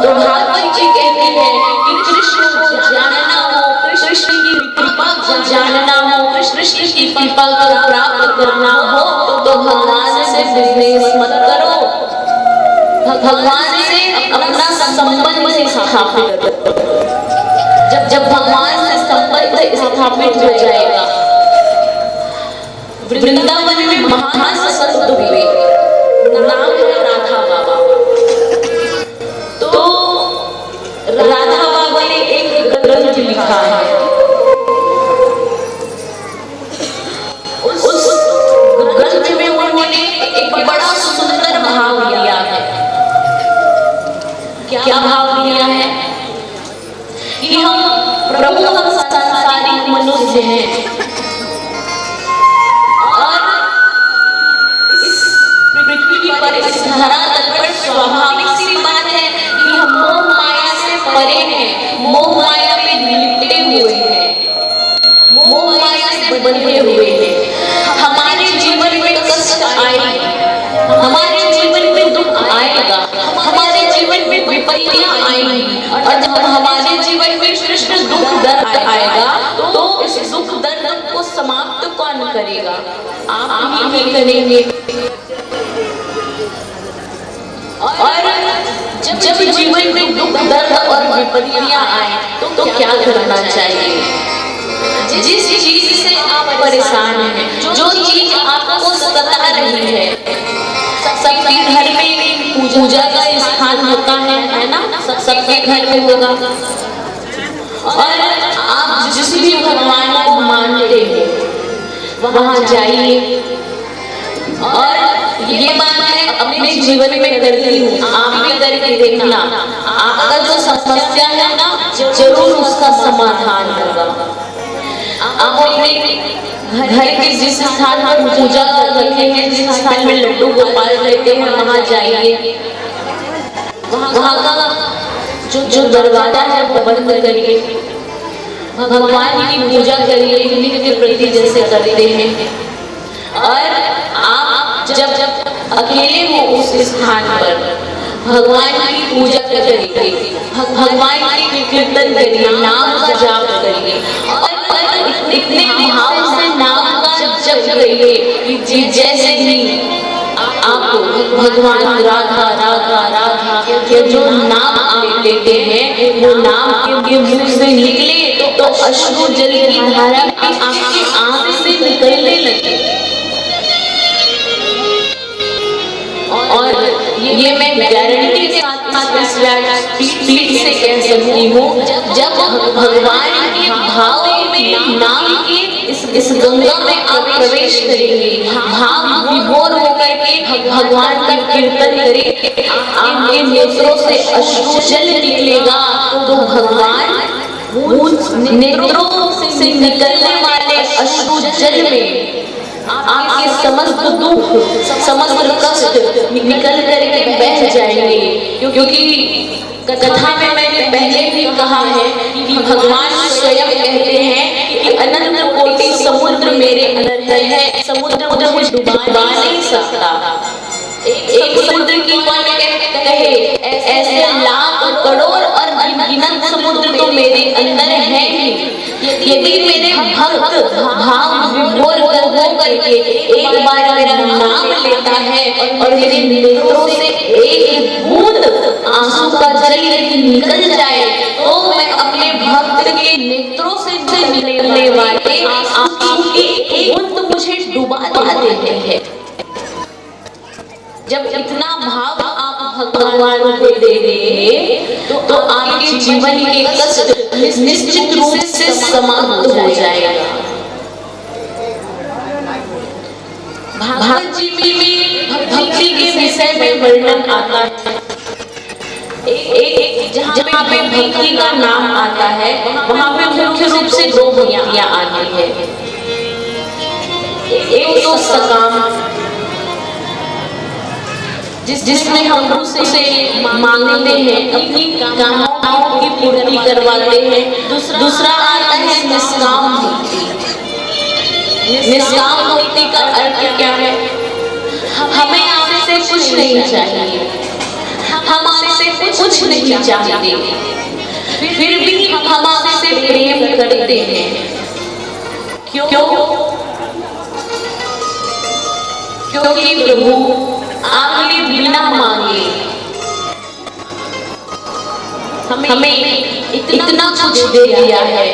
तो भागवत जी कहते हैं कि कृष्ण को जानना हो, कृष्ण की कृपा जानना हो, कृष्ण की कृपा को प्राप्त करना हो तो भगवान से बिजनेस मत करो, भगवान से अपना संबंध स्थापित करो। जब भगवान से संबंध स्थापित हो जाएगा, वृंदावन में महान संत हुए, नाम है राधा बाबा। तो राधा बाबा ने एक ग्रंथ लिखा है, उस ग्रंथ में उन्होंने एक बड़ा सुंदर भाव दिया है। क्या भाव दिया है कि हम प्रभु हम सांसारिक मनुष्य हैं और इस पृथ्वी पर, इस धरातल पर स्वाभाविक सी बात है कि हम मोह माया से परे हैं, मोह माया में लिपटे हुए हैं, मोह माया से बंधे हुए हैं। हमारे जीवन में कष्ट आएगा, हमारे जीवन में दुख आएगा, हमारे जीवन में विपत्तियां आएंगी और जब हमारे जीवन में कृष्ण दुख दर्द आएगा तो इस दुख दर्द को समाप्त कौन करेगा? आप ही करेंगे। और जब जीवन में दुख दर्द और विपत्तियां आए तो क्या करना चाहिए? जिस चीज से आप परेशान हैं, जो चीज आपको सता रही है, सबके घर में पूजा का स्थान होता है ना, सबके घर में होगा और आप जिस भी भगवान को मानते हैं वहां जाइए। और ये बात मैं अपने जीवन में करती हूँ, आप भी करके देखना, आपका जो समस्या है ना जरूर उसका समाधान होगा। आप अपने घर के जिस स्थान पर पूजा करते हैं, जिस स्थान में लड्डू गोपाल रहते हैं वहां जाइए, वहां का जो दरवाजा है वो बंद करिए, भगवान की पूजा करिए नित्य प्रति जैसे करते हैं। और आप जब अकेले हो उस स्थान पर भगवान की पूजा करिए, भगवान की कीर्तन करिए, नाम का जाप करिए और इतने भाव से नाम का जप करिए कि जैसे ही आपको भगवान राधा राधा राधा के जो नाम आप लेते हैं वो नाम के मुख से निकले तो अश्रु जल की धारा आपकी आंख से निकलने लगे। और ये मैं गारंटी के साथ स्पीड से कह सकती हूँ, जब भगवान के भाव में नाम के इस गंगा में आप प्रवेश करेंगे, भाव विभोर होकर के भगवान का कीर्तन करें, आपके नेत्रों से अश्रु जल निकलेगा तो भगवान नेत्रों से निकलने वाले अश्रु जल में आपके समस्त दुख समस्त कष्ट निकल करके बह जाएंगे। क्योंकि कथा में मैंने पहले भी कहा है कि भगवान स्वयं कहते हैं कि अनंत कोटि समुद्र मेरे अंदर है, समुद्र मुझे डुबा नहीं सकता। एक समुद्र की कौन कहे, ऐसे लाख करोड़ और अनगिनत समुद्र तो मेरे अंदर है ही। यदि मेरे भक्त भाव विभोर हो करके एक बार मेरा नाम लेता है और मेरे नेत्रों से एक बूंद आंसू का जल निकल जाए तो मैं अपने भक्त के नेत्रों से निकलने वाले आंसू की एक बूंद मुझे डुबा देते हैं। जब इतना भाव आप भगवान को दे देंगे तो आपके जीवन के कष्ट निश्चित रूप से समाप्त हो जाएगा। भागवत जी में भक्ति के विषय में वर्णन आता है, जहाँ पे भक्ति का नाम आता है वहाँ पे मुख्य रूप से दो भक्तियाँ आती है। एक तो सकाम जिसमें हम प्रभु से मांगते हैं, अपनी कामनाओं की पूर्ति करवाते हैं। दूसरा आता है निष्काम भक्ति। निष्काम भक्ति का अर्थ क्या है? हमें आपसे कुछ नहीं चाहिए, हम आपसे कुछ नहीं चाहते, फिर भी हम आपसे प्रेम करते हैं। क्यों? क्योंकि प्रभु आपने बिना मांगे हमें इतना कुछ दे दिया है।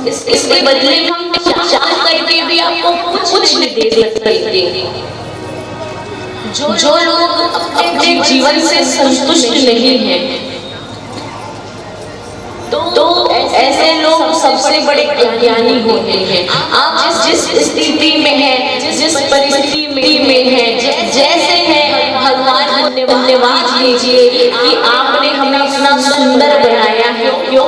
इसके बदले हम चाह करके भी आपको कुछ नहीं दे सकते। जो लोग अपने जीवन से संतुष्ट नहीं हैं, तो ऐसे लोग सबसे बड़े ज्ञानी होते हैं। आप जिस स्थिति में हैं, जिस परिस्थिति में हैं, जैसे हैं, भगवान धन्यवाद लीजिए कि आपने हमें इतना सुंदर बनाया है। क्यों?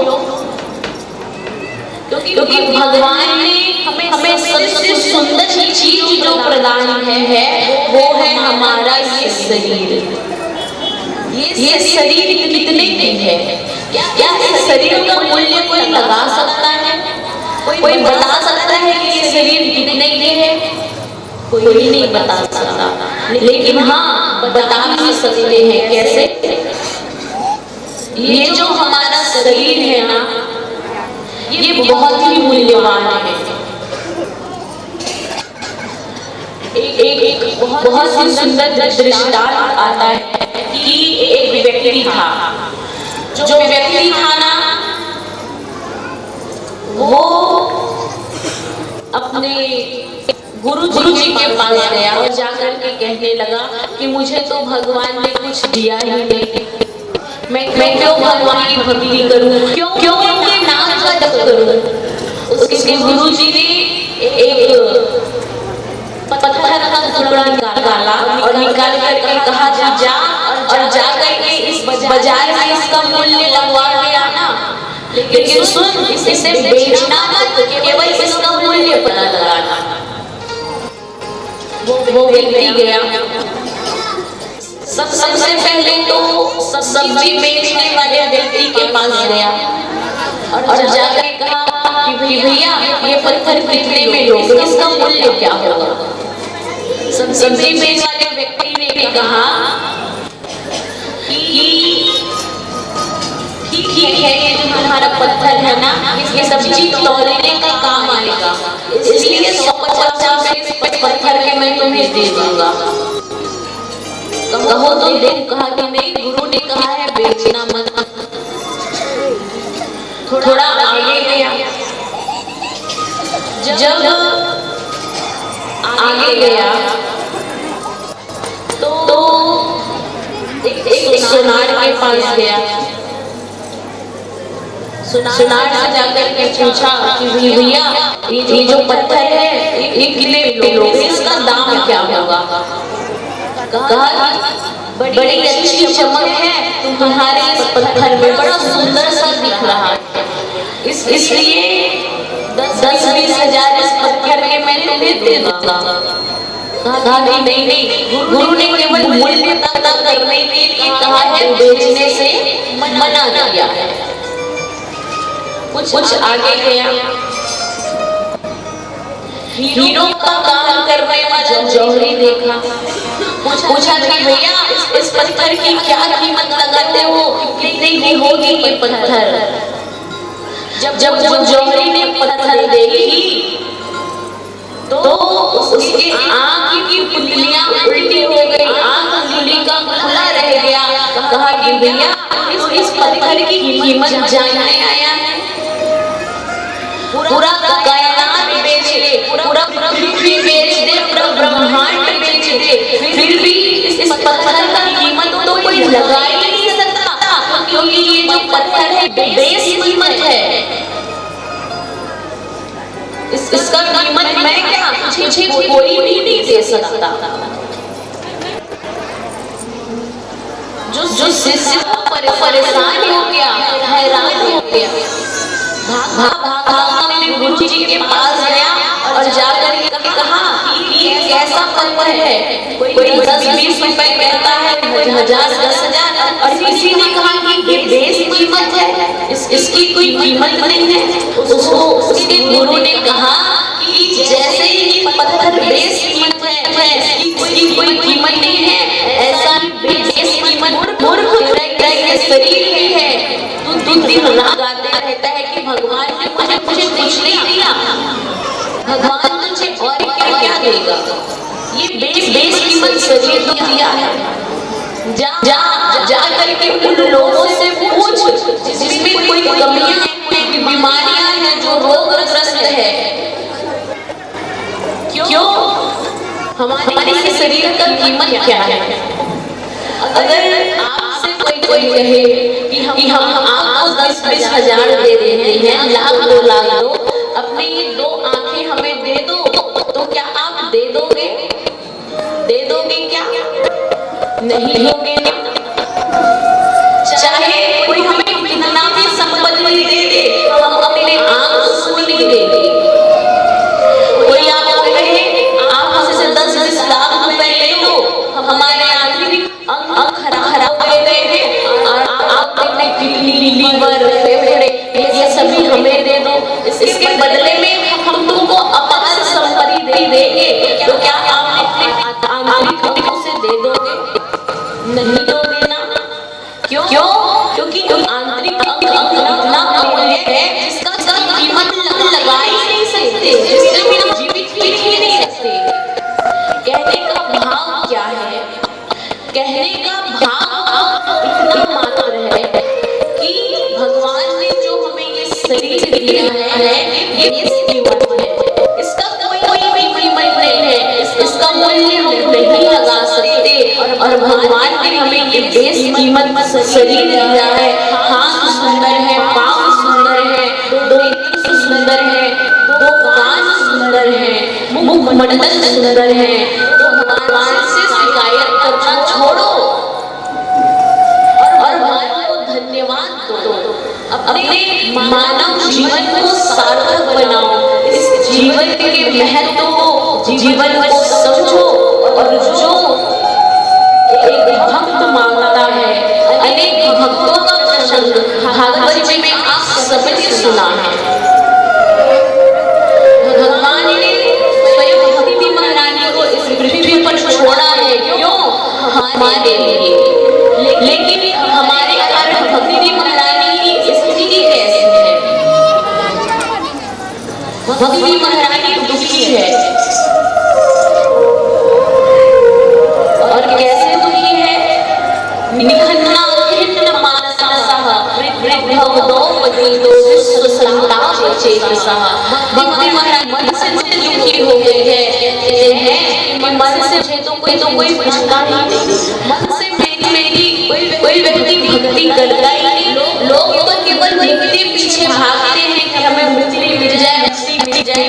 क्योंकि भगवान ने हमें सबसे सुंदर चीज जो प्रदान है वो है हमारा ये शरीर। ये शरीर कितने की है? क्या इस शरीर का मूल्य कोई लगा सकता है? कोई बता सकता है कि ये शरीर कितने के है? कोई नहीं बता सकता। लेकिन हाँ, बता भी सकते हैं। कैसे? ये जो हमारा शरीर है ना, ये बहुत ही मूल्यवान है। एक बहुत ही सुंदर दृष्टांत आता है कि एक व्यक्ति था। जो व्यक्ति था ना, वो अपने गुरुजी के पास गया और जाकर के कहने लगा कि मुझे तो भगवान ने कुछ दिया ही नहीं, मैं क्यों भगवान की भक्ति करूं, क्यों उनके नाम का जप करूं। उसके गुरुजी ने एक पत्थर का टुकड़ा निकाला और निकाल करके कहा जा और जा करके इस बाजार में इसका मूल्य लगवा के आना, लेकिन सुन, इसे बेचना मत, केवल इसका मूल्य पता लगाना। वो व्यक्ति गया, सबसे पहले तो सब्जी बेचने वाले व्यक्ति के पास गया और जाकर कहा कि भैया ये पत्थर कितने में लोगे, इसका मूल्य क्या होगा। सब्जी बेचने वाले व्यक्ति ने कहा कि ठीक है, ये जो तुम्हारा पत्थर है ना, ये सब्जी तोड़ने का काम आएगा, इसलिए 150 में पत्थर के मैं तुम्हें दे दूंगा। कहो तो दे। कहा कि नहीं, गुरु ने कहा है बेचना मत। थोड़ा आगे गया, जब आगे गया तो एक सुनार के पास गया। सुनार से जाकर के पूछा कि भैया ये जो पत्थर है ये कितने में लोगे, इसका दाम क्या होगा। कहा बड़ी अच्छी चमक है तुम्हारे इस पत्थर में, बड़ा सुंदर सा दिख रहा है, इसलिए 10-20 हजार इस पत्थर के मैं तुम्हें दे दूंगा। कहा नहीं, गुरु ने केवल मूल्य पता करने के लिए कहा है, बेचने से मना किया है। कुछ आगे गया, हीरो का काम करने वाला जौहरी देखा, पूछा कि भैया इस पत्थर की क्या कीमत लगाते हो, कितने की होगी ये पत्थर। जब जौहरी ने पत्थर देखी तो उसकी आंख की पुतलियां उल्टी हो गई, आंख उंगली का खुला रह गया। कहा कि भैया इस पत्थर की कीमत जानने आया है, पूरा कायनात बेच ले, पूरा पृथ्वी बेच दे, पूरा ब्रह्मांड बेच दे, फिर भी इस पत्थर का कीमत तो कोई लगा ही नहीं सकता, क्योंकि ये जो पत्थर है बेकीमत है। इसका कीमत मैं क्या, मुझे कोई भी नहीं दे सकता। जो शिष्य परेशान हो गया, हैरान हो गया, भागा अपने गुरु जी के पास गया और जाकर के कहा कि ये कैसा पत्थर है, कोई 10-20 रुपए कहता है, 1000 10,000, और किसी ने कहा कि ये बेकीमत है, इसकी कोई कीमत नहीं है। उसके गुरु ने कहा कि जैसे ही पत्थर बेकीमत है, इसकी कोई कीमत नहीं है, ऐसा ही बेकीमत मूर्ख के शरीर ही है, तू दिन रात गाते रहता है कि भगवान ने मुझे कुछ नहीं दिया, भगवान तुझे और क्या देगा। ये बेशकीमत शरीर दिया है। जा करके उन लोगों से पूछ जिसमें कोई कमियां हैं, कोई बीमारियां हैं, जो रोगग्रस्त है। क्यों? हमारे इस शरीर का कीमत क्या है? अगर आपसे कोई कहे कि हम आपको 10-20 हजार दे देते हैं, लाख 2 लाख दो, अपनी ये 2 आंखें हमें दे दो, तो क्या आप दे दोगे? दे दोगे क्या? नहीं दोगे ना। चाहे कोई हमें कितना भी संपत्ति दे दे, हम अपने आंख को नहीं देंगे। कोई आपको कहे आप हमसे 10-20 लाख रुपए ले लो, हमारे आंतरिक अंग खराब हो गए हैं और आप अपने किडनी, लीवर, फेफड़े ये सभी हमें दे दो, इसके बदले में हम तुमको अपार संपत्ति देंगे, तो क्या आप अपने आंतरिक अंगों से दे दोगे? नहीं दोगे ना। क्यों? क्योंकि आंतरिक अंग इतना मूल्य है जिसका कीमत लगा ही नहीं सकते, जिससे बिना जीवित ही नहीं सकते। कहने का भाव क्या है? कहने का भाव इतना मात्र है कि भगवान ने जो हमें ये शरीर दिया है, ये कीमत है, इसका कोई मूल्य नहीं है, इसका मूल्य हम नहीं लगा सकते। और भगवान ने हमें ये बेशकीमत शरीर दिया है। हाथ सुंदर है, पाँव सुंदर है, 2 नेत्र सुंदर है, 2 कान सुंदर है, मुखमंडल सुंदर है, तो भगवान से शिकायत करना छोड़ो और भगवान को धन्यवाद दो। अपने मानव जीवन को सार्थक बनाओ, इस जीवन के महत्व को, जीवन को समझो। और जो एक भक्त मांगता है, अनेक भक्तों का प्रसंग भागवत जी में आप सबने सुना है। भगवान ने स्वयं भक्ति महारानी को इस पृथ्वी पर छोड़ा है। क्यों? हमारे लिए। लेकिन हमारे कारण भक्ति महारानी की स्थिति कैसी है? भक्ति महारानी दुखी है। और कैसे दुखी है? निखन्ना खिन्न मानसः वृद्धो वदीतो विश्वसंताप चेतसः। भक्ति महारानी मन से दुखी हो गई है। कहते हैं मन से तो कोई पूछता ही नहीं, मन से मेरी कोई व्यक्ति भक्ति करता ही नहीं। लोग तो केवल मुक्ति पीछे भागते हैं कि हमें मुक्ति मिल जाए, मुक्ति मिल जाए,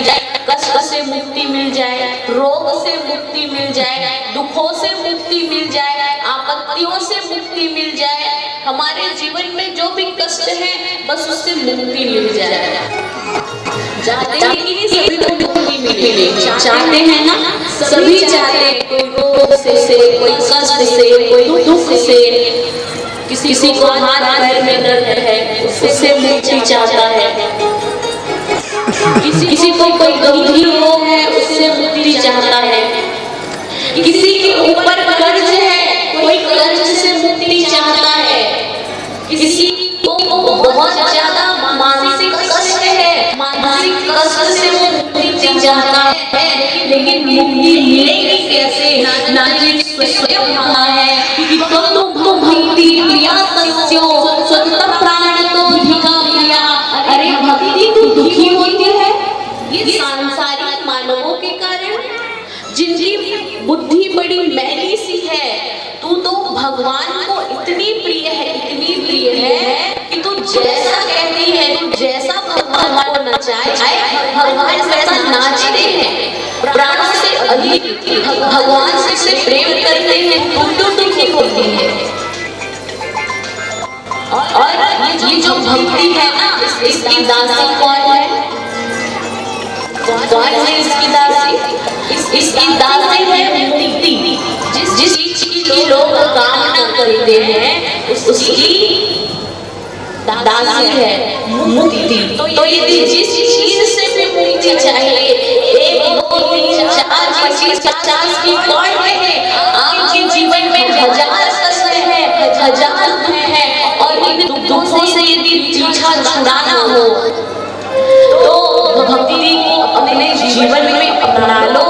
कष्ट से मुक्ति मिल जाए, रोग से मुक्ति मिल जाए, दुखों से मुक्ति मिल जाए, आपत्तियों से मुक्ति मिल जाए। हमारे जीवन में जो भी कष्ट है बस उससे मुक्ति मिल जाए। चाहते हैं कि सभी को मुक्ति मिले, चाहते हैं ना, सभी चाहते हैं। कोई रोग से, कोई कष्ट से, कोई दुख से, किसी को हाथ पैर में दर्द है उससे मुक्ति चाहता है, किसी को कोई गंभीर रोग है उससे मुक्ति चाहता है, किसी के ऊपर कर्ज है कोई कर्ज से मुक्ति चाहता है, किसी को बहुत ज्यादा मानसिक कष्ट है, मानसिक कष्ट से वो मुक्ति चाहता है। लेकिन मुक्ति मिलेगी कैसे? ना स्वयं कहा है कि तुम भक्ति प्रिया सस्यो स्वतः प्राण तो भिका प्रिया। अरे भक्ति तो दुखी होती है ये सांसारिक मानवों के कारण, जिनकी बुद्धि बड़ी मैली सी है। तू तो भगवान को इतनी प्रिय है, इतनी प्रिय है कि तू जैसा कहती है, तू जैसा भगवान को नचाए, भगवान वैसा नाचते हैं, प्राणों से अधिक भगवान से प्रेम करते हैं। तू दुखी होती है। और ये जो भक्ति है ना, इसकी दासी कौन है? कौन है इसकी दासी? इसकी दासी है मुक्ति। जिस चीज की लोग कामना करते हैं उसकी दासी है मुक्ति। तो ये जिस चीज से भी मुक्ति चाहिए, 1 2 3 4 25 50 की कौन है? आपके जीवन में 1000 कष्ट है, 1000 दुख है और पीछा छुड़ाना हो तो भक्ति को अपने जीवन में अपना लो।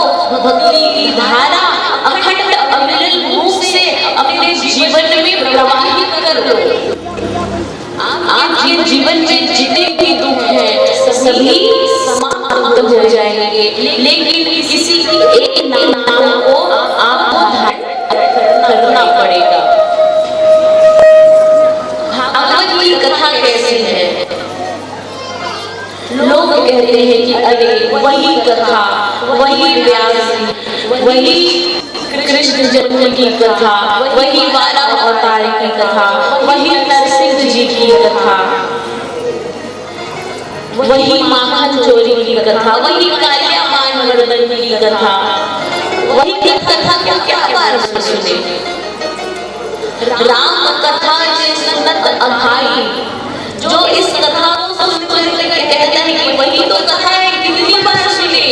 भक्ति की धारा अखंड अविरल रूप से अपने जीवन में प्रवाहित कर लो। आपके जीवन में जितने भी दुख हैं सभी समाप्त हो जाएंगे, लेकिन किसी एक नाम को आपको धारण करना पड़ेगा। भागवत की कथा कैसी है? लोग कहते हैं कि अरे वही कथा, वही व्यास जी, वही कृष्ण जन्म की कथा, वही वाला अवतार की कथा, वही नरसिंह जी की कथा, वही माखन चोरी की कथा, वही कालिया मान मर्दन की कथा, वही कथा क्या क्या बार सुने। राम कथा से सुनत अघाई, जो इस कथा को सुन कहता है कि वही तो कथा है, कितनी बार सुने।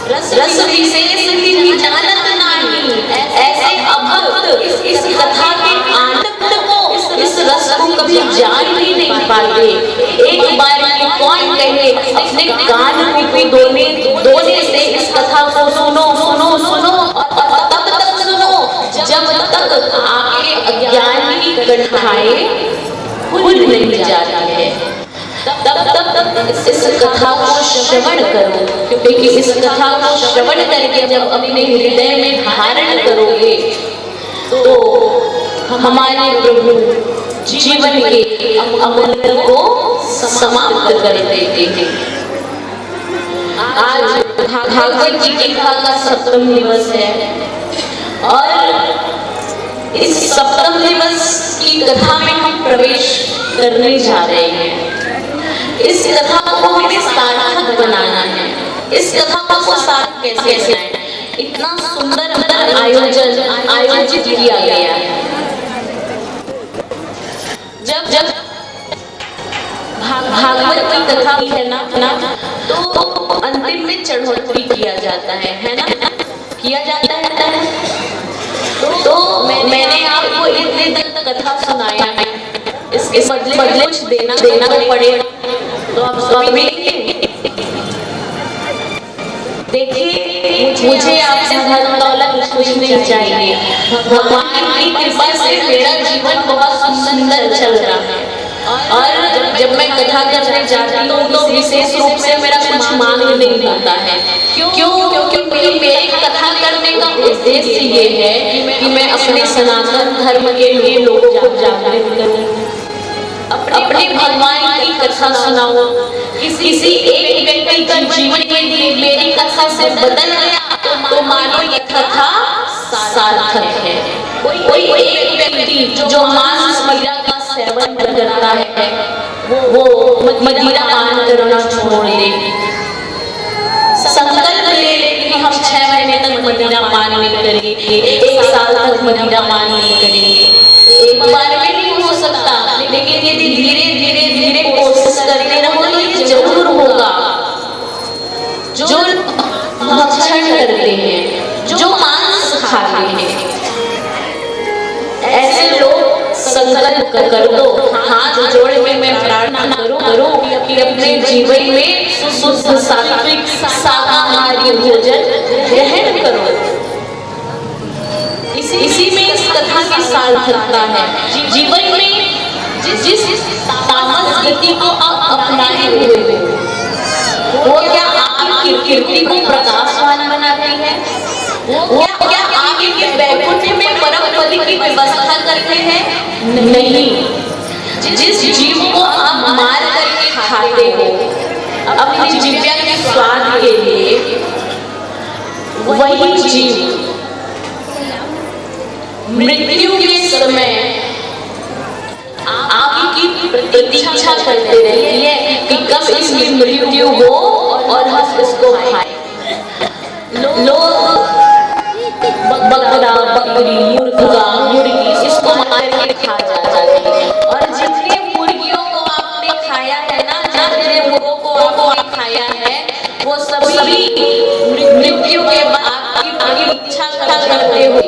रस विशेष की जानत नहीं, ऐसे अभक्त इस कथा के आनंद को, इस रस को कभी जान ही नहीं पाते। एक बार कौन कहे अपने कान रूपी दोने से इस कथा को सुनो सुनो सुनो, और तब तक सुनो जब तक आपके अज्ञान की कठाएं खुल नहीं जाती है। तब इस कथा को श्रवण करो, क्योंकि इस कथा को श्रवण करके जब अपने हृदय में धारण करोगे तो हमारे प्रभु जीवन के अमूल्य को समाप्त कर देते हैं। आज भागवत जी की कथा का सप्तम दिवस है और इस सप्तम दिवस की कथा में हम प्रवेश करने जा रहे हैं। इस कथा को हमें सार्थक बनाना है। इस कथा को सार्थक कैसे बनाएं? इतना सुंदर आयोजित किया गया है। जब भागवत की कथा है ना तो अंतिम में चढ़ोतरी किया जाता है ना, किया जाता है। तो मैंने आपको इतने तक कथा सुनाया है, इसके बदले कुछ देना तो पड़ेगा, तो आप सभी देखिए, मुझे आपसे धन दौलत कुछ नहीं चाहिए। भगवान की कृपा से मेरा जीवन बहुत सुंदर चल रहा है और जब मैं कथा करने जाती हूँ तो विशेष रूप से मेरा कुछ मांग नहीं होता है। क्योंकि मेरी कथा करने का उद्देश्य ये है कि मैं अपने सनातन धर्म के लिए लोगों को जागृत करूँ, अपने भगवान की कथा सुनाओ। किसी एक व्यक्ति का जीवन के लिए मेरी कथा से बदल गया तो मानो ये कथा सार्थक है। कोई एक व्यक्ति जो मांस मदिरा का सेवन करता है वो मदिरा पान करना छोड़ दे, संकल्प ले कि हम 6 महीने तक मदिरा पान नहीं करेंगे, 1 साल तक मदिरा पान नहीं करेंगे। एक बार में नहीं हो सकता, लेकिन यदि धीरे धीरे धीरे कोशिश करते रहो तो ये जरूर होगा। जो भक्षण करते हैं, जो मांस खाते हैं, ऐसे लोग संकल्प कर दो, हाथ जोड़ के मैं प्रार्थना करूं कि अपने जीवन में शुद्ध सात्विक शाकाहारी भोजन ग्रहण करो। इसी में इस कथा की सार्थकता है। जीवन में जिस तामस गति को आप अपनाए हुए वो क्या आपकी कीर्ति को प्रकाशवान बनाती है? वो क्या आपके वैकुंठ में परम पद की व्यवस्था करते हैं? नहीं। जिस जीव को आप मार करके खाते हो अपनी जिह्वा के स्वाद के लिए, वही जीव मृत्यु के समय आपकी प्रतीक्षा करते रहिए कि कब इसकी मृत्यु हो और हम इसको खाएं। लोग बकरा, बकरी, मुर्गा, मुर्गी इसको मार के खा जाते हैं, और जितने मुर्गियों को आपने खाया है ना, जितने मुर्गों को आपने खाया है, वो सभी मृत्यु के बाद आपकी प्रतीक्षा करते हुए,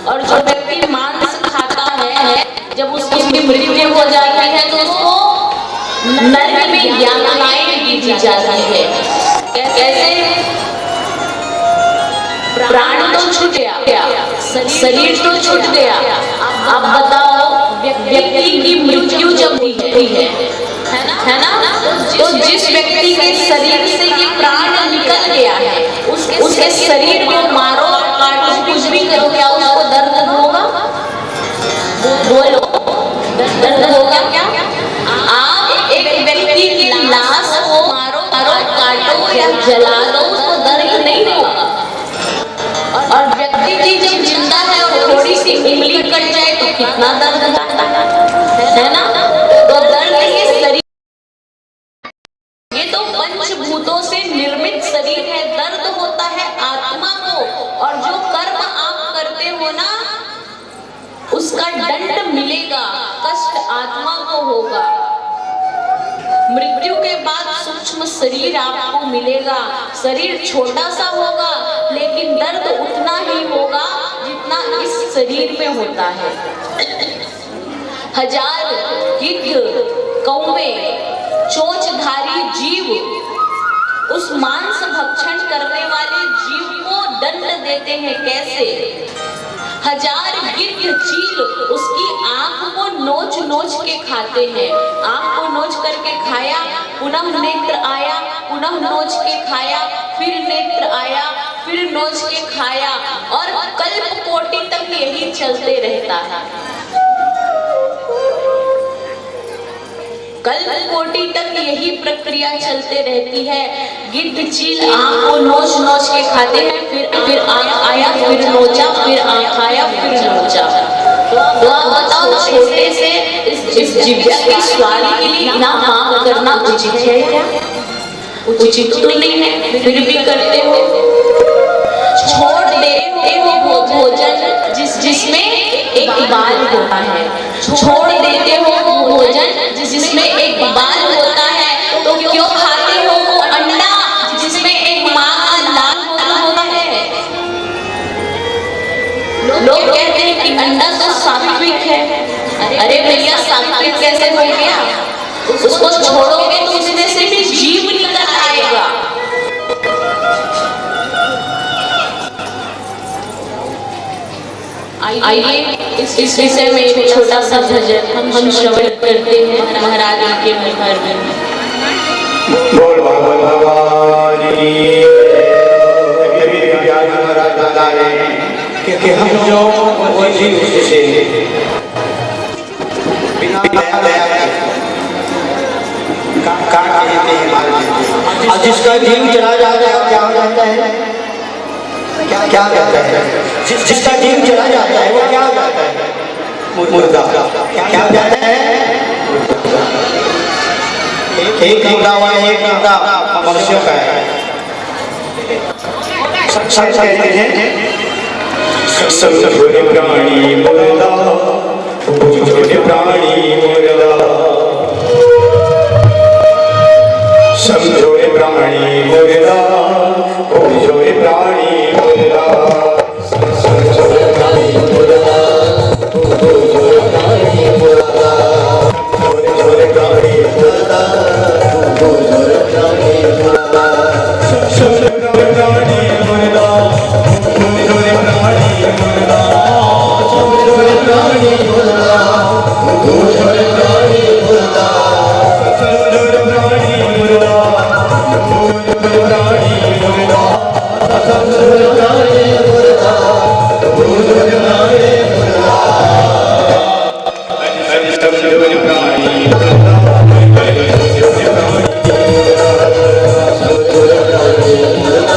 और जो व्यक्ति मांस खाता है जब उसकी मृत्यु हो जाती है तो उसको नरक में यातनाएं दी जाती है। कैसे? प्राण तो छूट गया, शरीर तो छूट गया, अब बताओ व्यक्ति की मृत्यु जब होती है ना, तो जिस व्यक्ति के शरीर से ये प्राण निकल गया है उसके शरीर को मारो, काटो, कुछ भी करो, क्या उसको दर्द होगा? बोलो, दर्द होगा क्या? आप एक व्यक्ति की लाश को मारो, काटो या जला दो, उसको दर्द नहीं होगा। और व्यक्ति की जब जिंदा है और थोड़ी सी उंगली कट जाए तो कितना दर्द होता है ना? तो दर्द ये शरीर, ये तो पंचभूतों से निर्मित शरीर है, दर्द होता है आत्मा को। और जो कर्म आप करते हो ना उसका दंड मिलेगा, कष्ट आत्मा को होगा। मृत्यु के बाद सूक्ष्म शरीर आपको मिलेगा, शरीर छोटा सा होगा लेकिन दर्द उतना ही होगा जितना इस शरीर में होता है। हजार गिद्ध, कौवे, चोंचधारी जीव उस मांस भक्षण करने वाले जीव को दंड देते हैं। कैसे? हजार गिद्ध चील उसकी आंख को नोच नोच के खाते हैं। आंख को नोच करके खाया, पुनः नेत्र आया, पुनः नोच के खाया, फिर नेत्र आया, फिर नोच के खाया, और कल्प कोटि तक यही चलते रहता है। कल्प कोटि तक यही प्रक्रिया चलते रहती है। गिद्ध चील आंख को नोच नोच के खाते हैं, फिर आंख आया, फिर नोचा, फिर आंख आया, फिर नोचा। तो आप बताओ, छोटे से इस जिह्वा की स्वाद के लिए इतना काम करना उचित है क्या? उचित तो नहीं है, फिर भी करते हो। छोड़ देते हो वो भोजन जिसमें एक बाल होता है, छोड़ देते हो वो भोजन जिसमें एक बाल होता है, तो क्यों खाते हो वो अंडा जिसमें एक माँ का लाल होता है? लोग कहते हैं कि अंडा तो सात्विक है। अरे भैया, सात्विक कैसे हो गया? उसको छोड़ोगे तो उसमें से भी जीव निकल आएगा। आइए इस विषय में एक छोटा सा भजन हम श्रवण करते हैं महाराज के मुखार में। बोल भगवान कि हम जो वो जीव से बिना दया काट देते हैं, और जिसका जीव चला जाता है क्या हो जाता है? क्या कहता है? जिसका जीव चला जाता है वो क्या हो जाता है? मुर्दा। क्या हो जाता है? एक मुर्दा हुआ, एक मुर्दा मनुष्यों का है। सब कहते हैं सब छोटे प्राणी मुर्दा, छोटे प्राणी मुर्दा, सब छोटे प्राणी मुर्दा, छोटे प्राणी मुर्दा, सब छोटे प्राणी मुर्दा, छोटे प्राणी मुर्दा, छोटे छोटे प्राणी मुर्दा, छोटे प्राणी मुर्दा, सब छोटे प्राणी मुर्दा, छोटे छोटे प्राणी मुर्दा, छोटे छोटे प्राणी मुर्दा, छोटे छोटे प्राणी मुर्दा, सब छोटे प्राणी मुर्दा, छोटे छोटे प्राणी मुर्दा, सब छोटे प्राणी मुर्दा, छोटे छोटे प्राणी मुर्दा, सब छोटे प्राणी मुर्दा,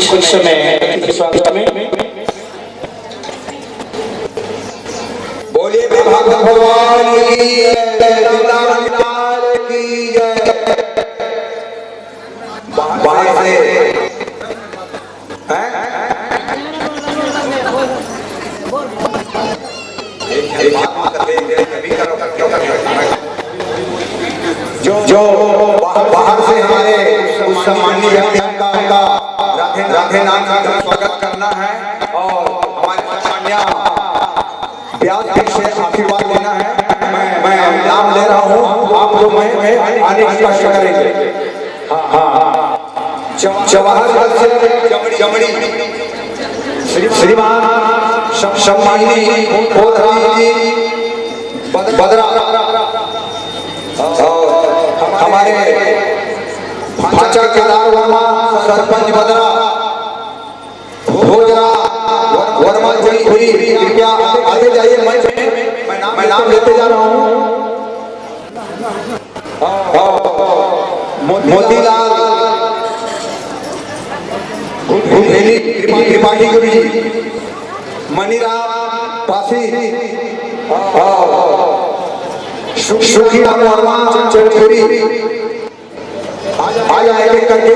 कुछ समय स्वागत में बोलिए भागवत भगवान की जय, वृंदावन लाल की जय। बाहर से जो बाहर से हमारे सम्मानित व्यक्तियों का राधे नाम का स्वागत करना है और हमारे सम्मान्य व्यास जी से आशीर्वाद लेना है। मैं नाम ले रहा हूँ, आप लोग मैं आने स्पष्ट करेंगे। हाँ, जवाहर जमड़ी श्रीमान सम्मानी बोधराज जी बदरा हमारे भाचा केदार वर्मा सरपंच बदरा भोजरा वर्मा जी कृपया आगे जाइए। मैं नाम लेते जा रहा हूँ। मोतीलाल त्रिपाठी गुरु जी, मनीराम पासी, सुखी वर्मा चौधरी आ जाए करके।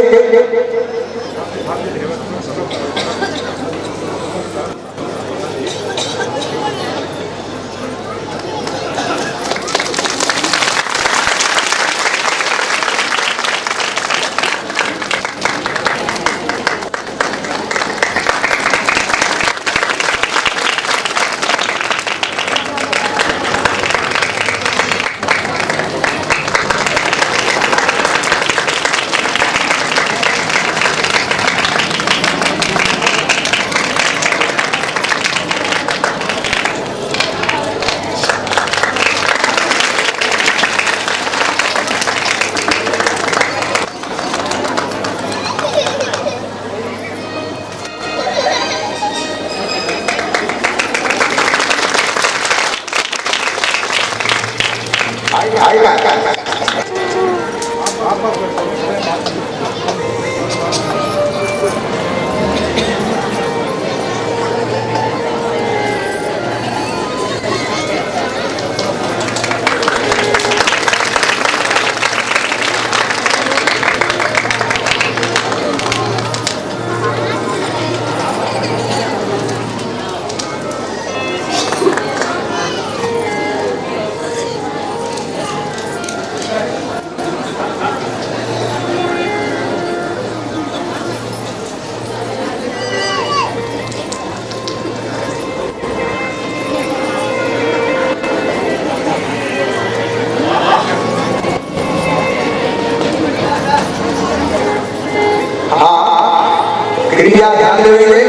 कृपया ध्यान देंगे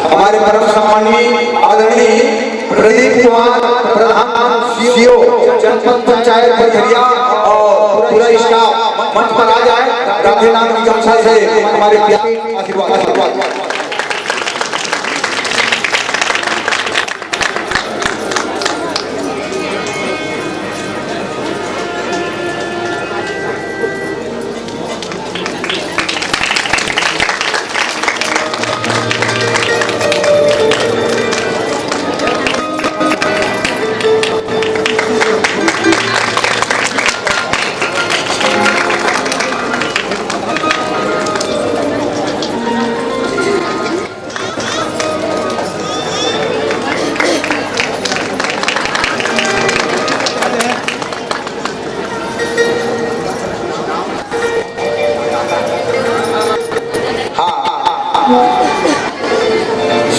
हमारे परम सम्मानीय आदरणीय प्रदीप कुमार प्रधान सीओ जनपद पंचायत खरिया और पूरा स्टाफ मंच पर आ जाए। राधे नाम की गमछा से हमारे प्यारे आशीर्वाद।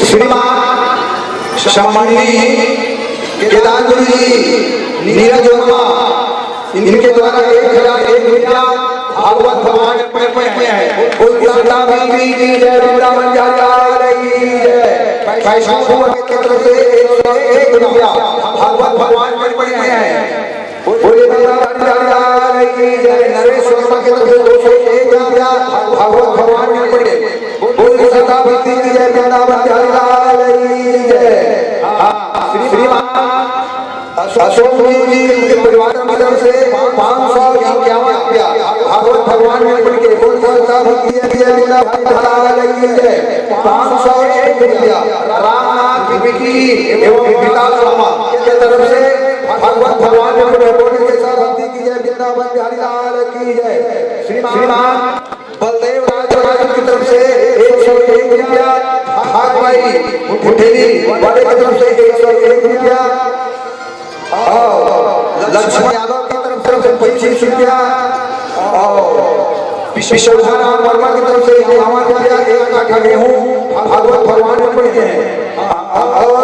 श्रीमान सम्मानीय केदार गुरु जी नीरज वर्मा इनके द्वारा 1001 रुपया भागवत भगवान में है। पैसा की तरफ से 101 रुपया भागवत भगवान में है। नरेश वर्मा की तरफ से 201 रुपया भागवत भगवान में पड़े। अशोक जी उनके परिवार की तरफ से 551 रुपया भागवत भगवान में पड़ के 501 रुपया रामनाथ विकी एवं विकास वर्मा की तरफ से भागवत भगवान में पड़ के साथ भक्ति की जय वृंदावन बिहारी लाल की जय। श्रीमान बलदेव राज की तरफ से 101 रुपया भागवाई मुठेली वाले की तरफ से 101 रुपया लक्ष्मण यादव की तरफ से 25 रुपया और विश्वनाथ वर्मा की तरफ से 51 रुपया 1 काठा गेहूं भागवत भगवान में पड़े हैं। और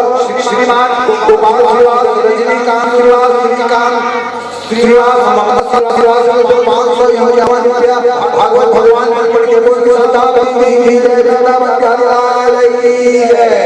श्रीमान गोपाल श्रीवास रजनीकांत श्रीवास ममता श्रीवास को 551 रुपया भागवत भगवान में पड़ के बोल सदा बंदी की जय वृंदावन बिहारी लाल की जय।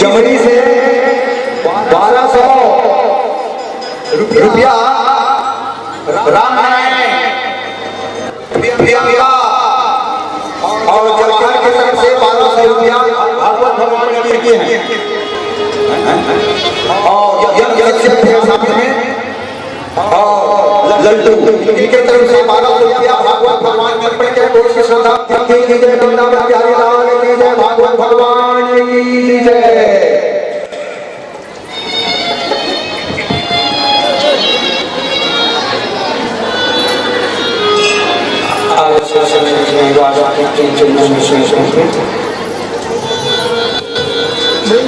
जमरी से 1200 रुपया राम प्रियंका और जवाहर की तरफ से 1200 रुपया भागवत भगवान में किए हैं। और और लड्डू इनके तरफ से 1200 रुपया भागवत भगवान में पड़ के कोई की श्रद्धा की जय वृंदावन बिहारी लाल की जय भागवत भगवान की जय।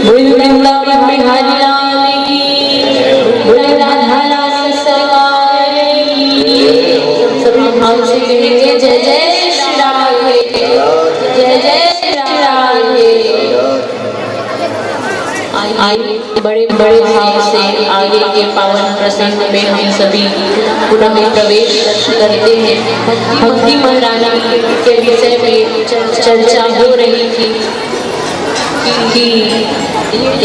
वृंदावन बिहारी लाल की बोले राधा रानी सरकार की। सभी भाव से कहेंगे जय जय श्री राधे जय जय श्री राधे। आइए बड़े बड़े भाव से आगे के पावन प्रसंग में हम सभी पुनः प्रवेश करते हैं। भक्ति महारानी के विषय में चर्चा हो रही थी कि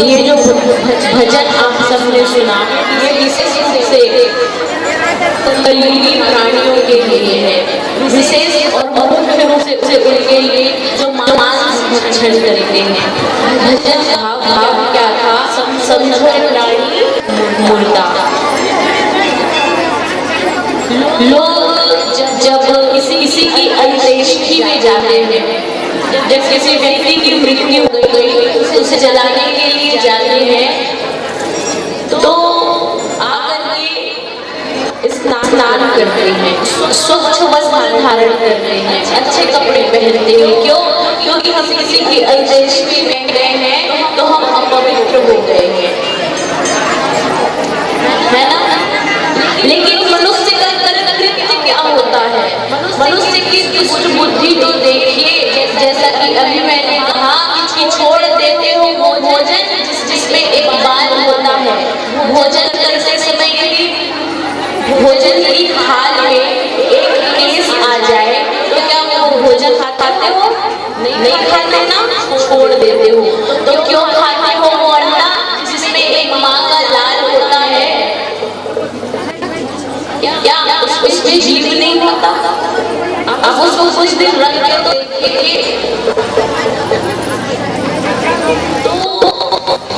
ये जो भजन आप सबने सुना, ये विशेष रूप से कलयुगी प्राणियों के लिए है, विशेष और मुख्य रूप से उनके लिए जो मांस भक्षण करते हैं। भजन भाव क्या था? समझो प्राणी मुर्दा। लोग जब किसी की अंत्येष्टि में जाते हैं, जब किसी व्यक्ति की मृत्यु हो गई, उसे जलाने के लिए जाते हैं, तो आकर के स्नान करते हैं, स्वच्छ वस्त्र धारण करते हैं, अच्छे कपड़े पहनते हैं। क्यों? क्योंकि हम किसी की अंत्येष्टि में गए हैं तो हम अपवित्र हो गए हैं, है ना? लेकिन मनुष्य का कृत्य क्या होता है? मनुष्य की दुष्ट बुद्धि तो देखिए, जैसा कि अभी मैंने कहा कि छोड़ देते हो वो भोजन जिसमें एक बाल होता है। भोजन करते समय यदि भोजन की थाल में एक केस आ जाए तो क्या वो भोजन खाते हो? नहीं खाते ना, छोड़ देते हो। तो क्यों खाते हो वो अंडा जिसमें एक माँ का लाल होता है? क्या उसमें जीव नहीं होता? आप उसको कुछ दिन रख के तो देखिए। तो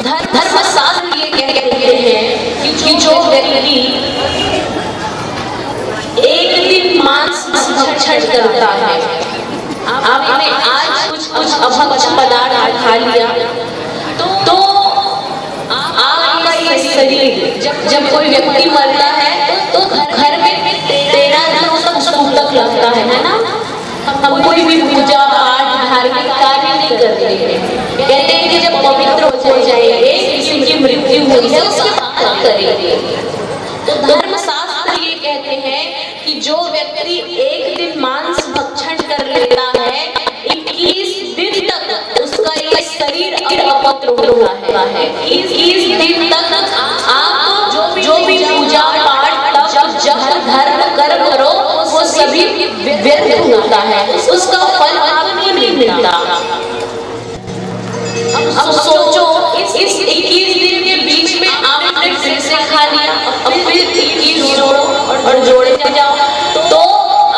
धर्मशास्त्र ये कहते हैं कि जो व्यक्ति एक दिन मांस भक्षण करता है, आपने आज कुछ अभक्ष पदार्थ खा लिया, तो आपका ये शरीर जब कोई व्यक्ति मरता है तो घर में 13 दिनों तक सूतक लगता है ना? हम कोई भी पूजा पाठ धार्मिक कार्य नहीं करते हैं। कहते हैं कि जब पवित्र हो जाएंगे, किसी की मृत्यु हुई है उसके बाद करेंगे। तो धर्मशास्त्र ये कहते हैं कि जो व्यक्ति एक दिन मांस भक्षण कर लेता है, 21 दिन तक उसका ये शरीर अपवित्र होता है। 21 दिन तक आप जो भी पूजा पाठ जब धर्म कर्म करो वो सभी व्यर्थ होता है, उसका फल आपको नहीं मिलता। अब सोचो, इस 21 दिन के बीच में आपने फिर से खा लिया, अब फिर 21 जोड़ो और जोड़े जाओ, तो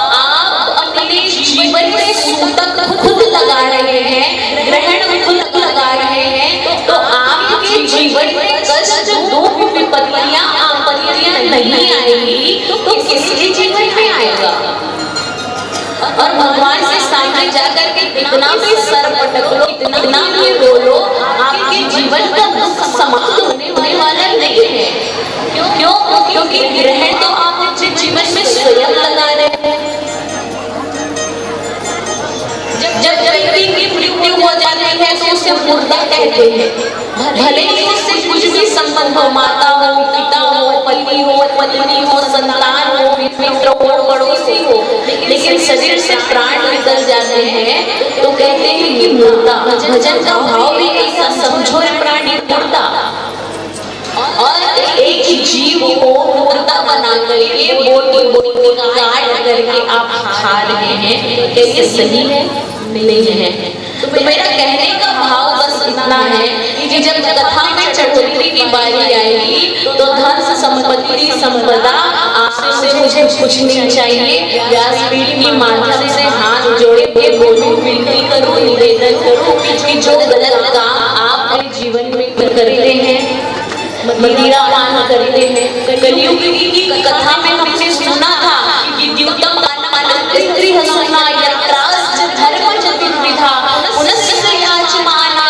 आप अपने जीवन में सूतक खुद लगा रहे हैं, ग्रहण खुद लगा रहे हैं। तो आपके जीवन में कष्ट, दुख, विपत्तियां, आपत्तियां नहीं आएंगी तो किसके जीवन में आएगा? और भगवान से सामने जाकर के इतना भी सर पटक लो, इतना भी रो लो, आपके जीवन का दुख समाप्त होने वाला नहीं है। क्यों? क्योंकि ग्रहण तो आप अपने जीवन में स्वयं लगा रहे हैं। जब व्यक्ति की मृत्यु हो जाती है तो उसे मुर्दा कहते हैं। भले ही उससे कुछ भी संबंध हो, माता हो, पिता हो, पति हो, पत्नी हो, संतान हो, मित्र हो, पड़ोसी हो, लेकिन शरीर से प्राण निकल जाते हैं तो कहते हैं कि मुर्दा। भजन का भाव भी ऐसा, समझो प्राणी मुर्दा। और एक जीव को मुर्दा बना करके बोटी काट करके आप खा रहे हैं, क्या ये सही है? नहीं है। तो मेरा कहने का भाव बस इतना है कि जब कथा में चढ़ोतरी की बारी आएगी तो धन संपत्ति संपदा आपसे मुझे कुछ नहीं चाहिए। व्यासपीठ की माध्यम से हाथ जोड़े के बोलूं, विनती करूं, निवेदन करूं कि जो गलत काम आप अपने जीवन में करते हैं, मदिरा पान करते हैं, कलयुग की कथा में हमने सुना था कि द्युतम स्त्री हसुना यत्राश्च धर्मच विद्विधा पुनस्य याचमाना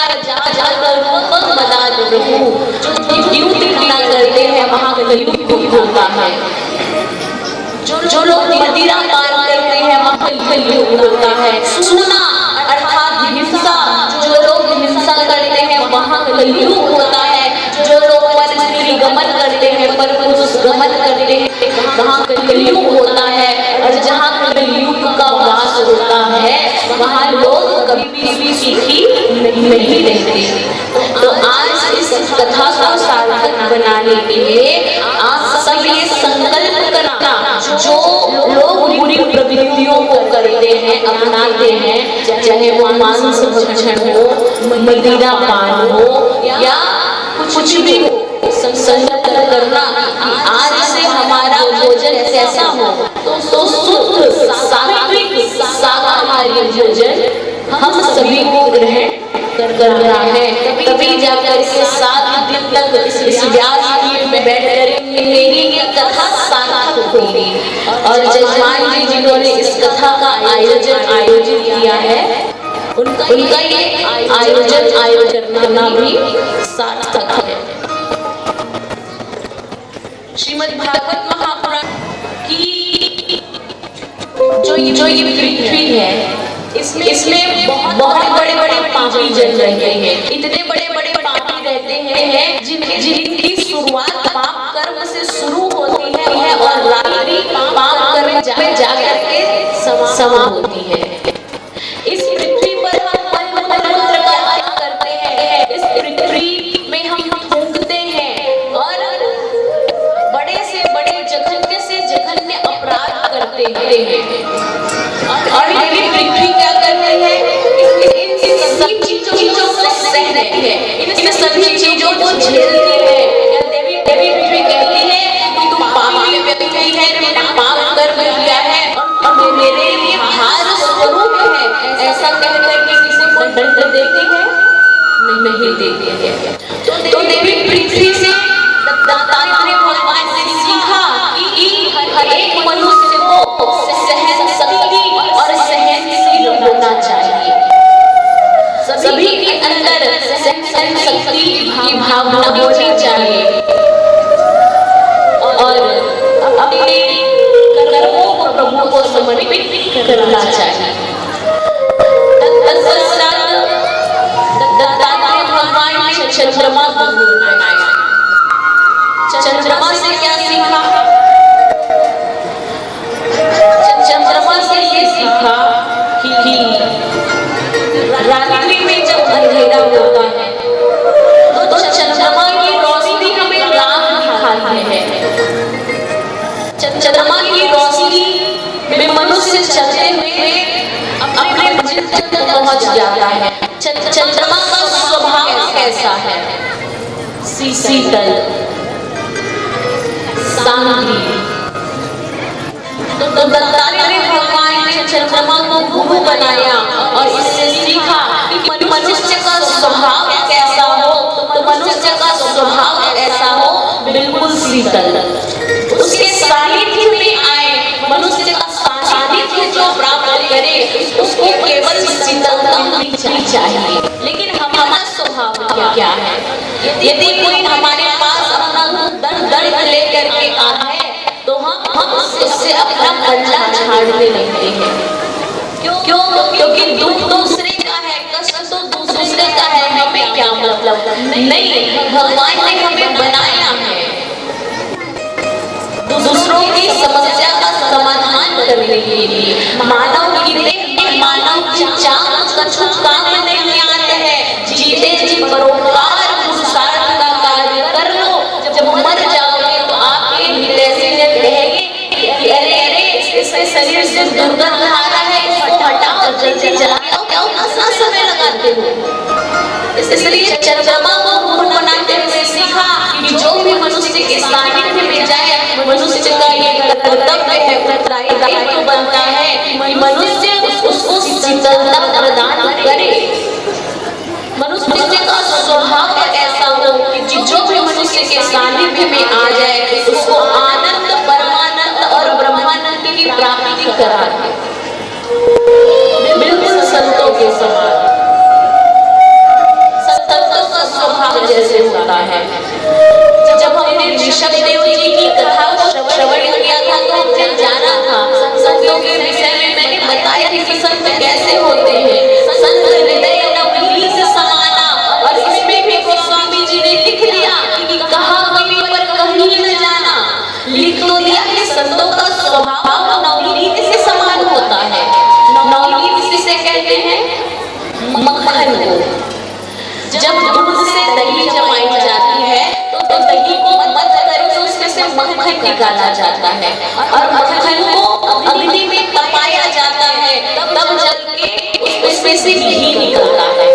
जागरूपं मदाद प्रभु। जो द्युत क्रिया करते हैं वहाँ कलयुग होता है। जो लोग मदिरा पान करते हैं वहाँ कलयुग होता है। सुना अर्थात हिंसा, जो लोग हिंसा करते हैं वहाँ कलयुग होता है। जो लोग पर स्त्री गमन करते हैं, पर पुरुष गमन करते हैं, वहाँ कलयुग होता है। और जहाँ कलयुग का वास होता है वहाँ लोग कभी भी सुखी नहीं रहते। तो आज इस कथा को सार्थक बनाने के लिए आप सब ये संकल्प करना, जो लोग बुरी प्रवृत्तियों को करते हैं, अपनाते हैं, चाहे वो मांस भक्षण हो, मदिरा पान हो या कुछ भी हो, संकल्प करना आज से हमारा भोजन कैसा हो तो शुद्ध सात्विक शाकाहारी भोजन हम सभी को ग्रहण करना है। तभी जाकर के 7 दिन तक इस व्यास में बैठकर मेरी ये कथा सार्थक होगी। और जजमान जी जिन्होंने इस कथा का आयोजित किया है, उनका ये आयोजन करना भी सार्थक है। श्रीमद् भागवत महापुराण की जो ये पृथ्वी है, इसमें बहुत बड़े बड़े पापी जन रहते हैं। इतने बड़े बड़े पापी रहते हैं जिनकी शुरुआत पाप कर्म से शुरू होती है और रात्रि पाप कर्म जाकर के समाप्त होती है। इस पृथ्वी पर हम मलमूत्र का त्याग करते हैं, इस पृथ्वी में हम फूंकते हैं और बड़े से बड़े जघन्य से जघन्य अपराध करते हैं। और ये पृथ्वी क्या करती है? इन सभी चीजों को सहती है, इन सभी चीजों को झेलती है। देवी पृथ्वी कहती है कि तुम पापी व्यक्ति है, तुमने पाप कर्म किया है और मेरे लिए भार स्वरूप है, ऐसा कहकर के किसी को दंड देती है? नहीं देती है। तो देवी पृथ्वी से दत्तात्रेय भगवान ने सीखा कि हर एक मनुष्य को सहन शक्ति और सहनशील होना चाहिए। सभी के अंदर सहन शक्ति की भावना होनी चाहिए और अपने कर्मों को प्रभु को समर्पित करना चाहिए। तत्पश्चात दत्तात्रेय भगवान ने चंद्रमा को बनाया। चंद्रमा से क्या सीखा? चंद्रमा से ये सीखा कि रात्रि में जब अंधेरा होता है तो चंद्रमा की रोशनी हमें राह दिखाती है। चंद्रमा की रोशनी में मनुष्य चलते हुए अपने मंजिल तक पहुंच जाता है। चंद्रमा का स्वभाव कैसा है? शीतल, शांति। तो दत्तात्रेय भगवान ने चंद्रमा को गुरु बनाया और इससे सीखा कि मनुष्य का स्वभाव कैसा हो, तो मनुष्य का स्वभाव ऐसा हो बिल्कुल शीतल। उसके सानिध्य में आए, मनुष्य का सानिध्य जो प्राप्त करे उसको केवल शीतलता मिलनी चाहिए। लेकिन हमारा स्वभाव क्या है? यदि कोई हमारे पास अपना दर्द लेकर के आता है तो हम उससे अपना पल्ला झाड़ने लगते हैं। क्यों? क्योंकि दुख दूसरे का है, कष्ट तो दूसरे का है, हमें क्या मतलब? नहीं, भगवान ने हमें बनाया है दूसरों की समस्या का समाधान करने के लिए। मानव की देह, मानव की चाल कछु काम नहीं आते हैं। जीते जी परोपकार पुरुषार्थ का कार्य कर लो। जब मर जाओगे तो आपके हृदय से कहेंगे कि अरे इसके शरीर से दुर्गंध आ रहा है, इसको हटाओ, जल्दी जला दो। क्या उतना समय लगाते हो? इसलिए चंद्रमा को गुरु बनाते हुए सीखा कि जो भी मनुष्य के सानिध्य में जाए, मनुष्य का ये कर्तव्य है, दायित्व बनता है कि मनुष्य उसको शीतलता प्रदान करे। मनुष्य का स्वभाव ऐसा हो कि जो भी मनुष्य के सानिध्य में आ जाए उसको आनंद, परमानंद और ब्रह्मानंद की प्राप्ति कराए, बिल्कुल संतों के समान। संतों का स्वभाव जैसे होता है। जब हमने ऋषभ देव जी की कथा को श्रवण किया था तो हमने जाना था संतों के विषय में। मैंने बताया कि संत कैसे होते हैं। संत हृदय नवनीत से समाना, और इसमें भी गोस्वामी जी ने लिख दिया कि कहा कहीं पर कहीं न जाना। लिख तो दिया कि संतों का स्वभाव नवनीत से समान होता है। नवनीत किसे कहते हैं? मक्खन को। जब दूध से दही जमाई से मक्खन निकाला जाता है और मक्खन को अग्नि में तपाया जाता है, तब जाके उसमें से घी निकलता है।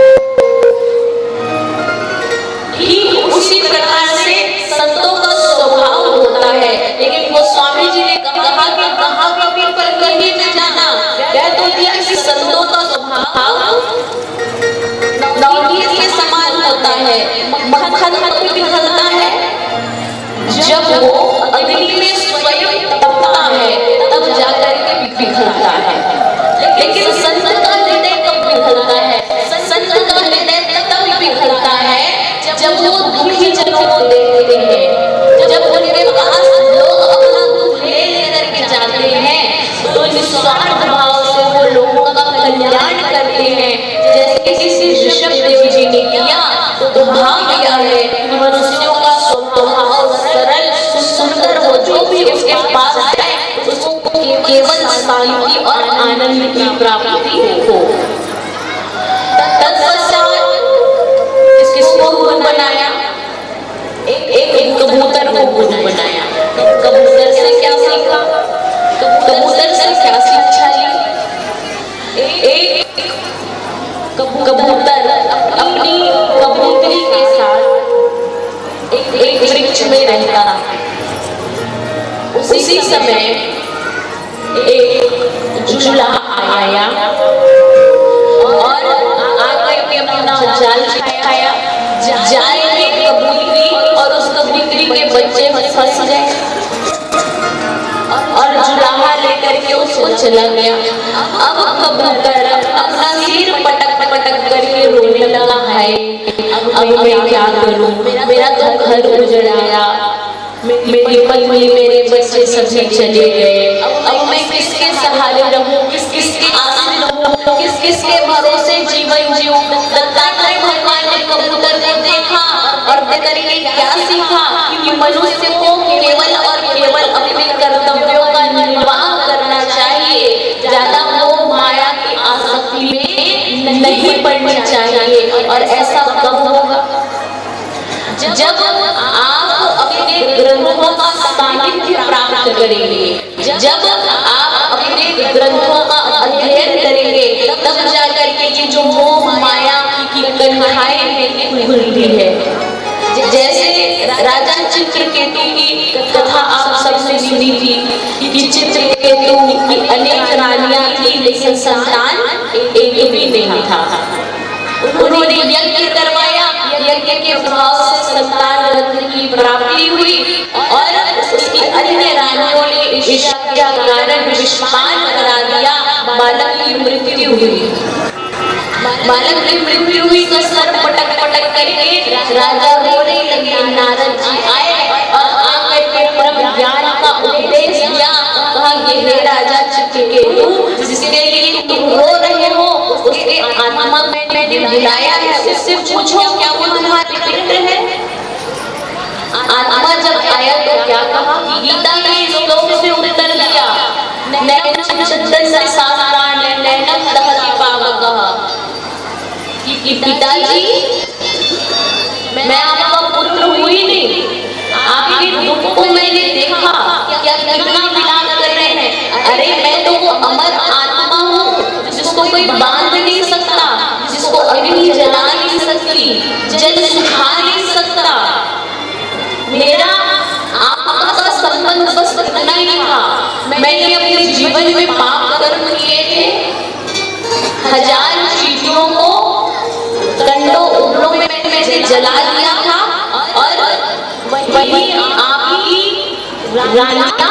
ठीक उसी प्रकार से संतों का स्वभाव होता है। लेकिन गोस्वामी जी ने कहा कि कहाँ कभी पर कहीं में जाना, कह तो दिया कि संतों का स्वभाव नवनीत के समान होता है। मक्खन कब पिघलता है? जब वो अग्नि में स्वयं तपता है, तब जाकर के पिघलता है। लेकिन संत का हृदय कब पिघलता है? संत का हृदय तब पिघलता है जब वो दुखी जनों को देखते हैं, जब उनके पास लोग अपना दुख ले लेकर के जाते हैं, तो निस्वार्थ भाव से वो लोगों का कल्याण करते हैं। जैसे किसी ऋषभ देव जी ने किया, तो भाव किया है कि मनुष्यों का स्वभाव सरल सुंदर हो, जो भी उसके पास आए उसको केवल शांति और आनंद की प्राप्ति हो। तत्पश्चात किसको गुरु बनाया? एक कबूतर को गुरु बनाया। कबूतर से क्या सीखा? कबूतर से क्या शिक्षा ली? एक कबूतर अपनी कबूतरी के साथ एक वृक्ष में रहता। उसी समय एक जुलाहा आया और आकर के अपना जाल बिछाया। जाल में कबूतरी और उस कबूतरी के बच्चे फंस गए और जुलाहा लेकर के उसको चला गया। अब कबूतर अपना सिर पटक पटक करके रोने लगा है, अब मैं क्या करूं, मेरा घर उजड़ गया, मेरी पत्नी मेरे बच्चे सभी चले गए, अब मैं किसके सहारे रहूं, किसके आश्रित रहूं, किसके भरोसे जीवन जीऊं। दत्तात्रेय भगवान ने कबूतर को देखा और देख के क्या सीखा कि मनुष्य को केवल और केवल अपने कर्तव्यों का निर्वाह करना चाहिए, ज्यादा मोह माया की आसक्ति में नहीं पड़नी चाहिए। और ऐसा कब होगा? जब आप अपने ग्रंथों का सानिध्य प्राप्त करेंगे, जब आप अपने ग्रंथों का अध्ययन करेंगे, तब जाकर के ये जो मोह माया की कन्हाएं हैं खुलती है। जैसे राजा चित्रकेतु की कथा आप सबने सुनी थी कि चित्रकेतु की अनेक रानियां थी, लेकिन संतान एक भी नहीं था। उन्होंने यज्ञ करवाया, यज्ञ के प्रभाव से संतान रत्न की प्राप्ति हुई और उसकी अन्य रानियों ने ईर्ष्या के कारण विषपान करा दिया। बालक की मृत्यु हुई। बालक की मृत्यु हुई तो सर पटक पटक करके राजा रोने लगे। नारद जी आए और आकर के परम ज्ञान का उपदेश दिया। कहा ये हे राजा चित्रकेतु, जिसके लिए तुम रो रहे हो उसके आत्मा में मैंने बुलाया है, उससे पूछो क्या वो तुम्हारे मित्र है। आत्मा जब आया तो क्या कहा? गीता के श्लोक से उत्तर दिया, नैनं छन्दन्ति शास्त्राणि नैनं दहति पावकः। कि पिताजी मैं आपका पुत्र हुई नहीं, आपके दुख को मैंने देखा, क्या कितना विलाप कर रहे हैं। अरे मैं तो वो अमर आत्मा हूँ जिसको कोई बांध नहीं सकता, जिसको अग्नि जला नहीं सकती, जल सुखा नहीं सकता। मेरा आपका संबंध बस इतना ही था। मैंने अपने जीवन में पाप कर्म किए थे, 1000 चींटियों को कंडों उबलों में मैंने जला दिया था और वही आपकी रानियां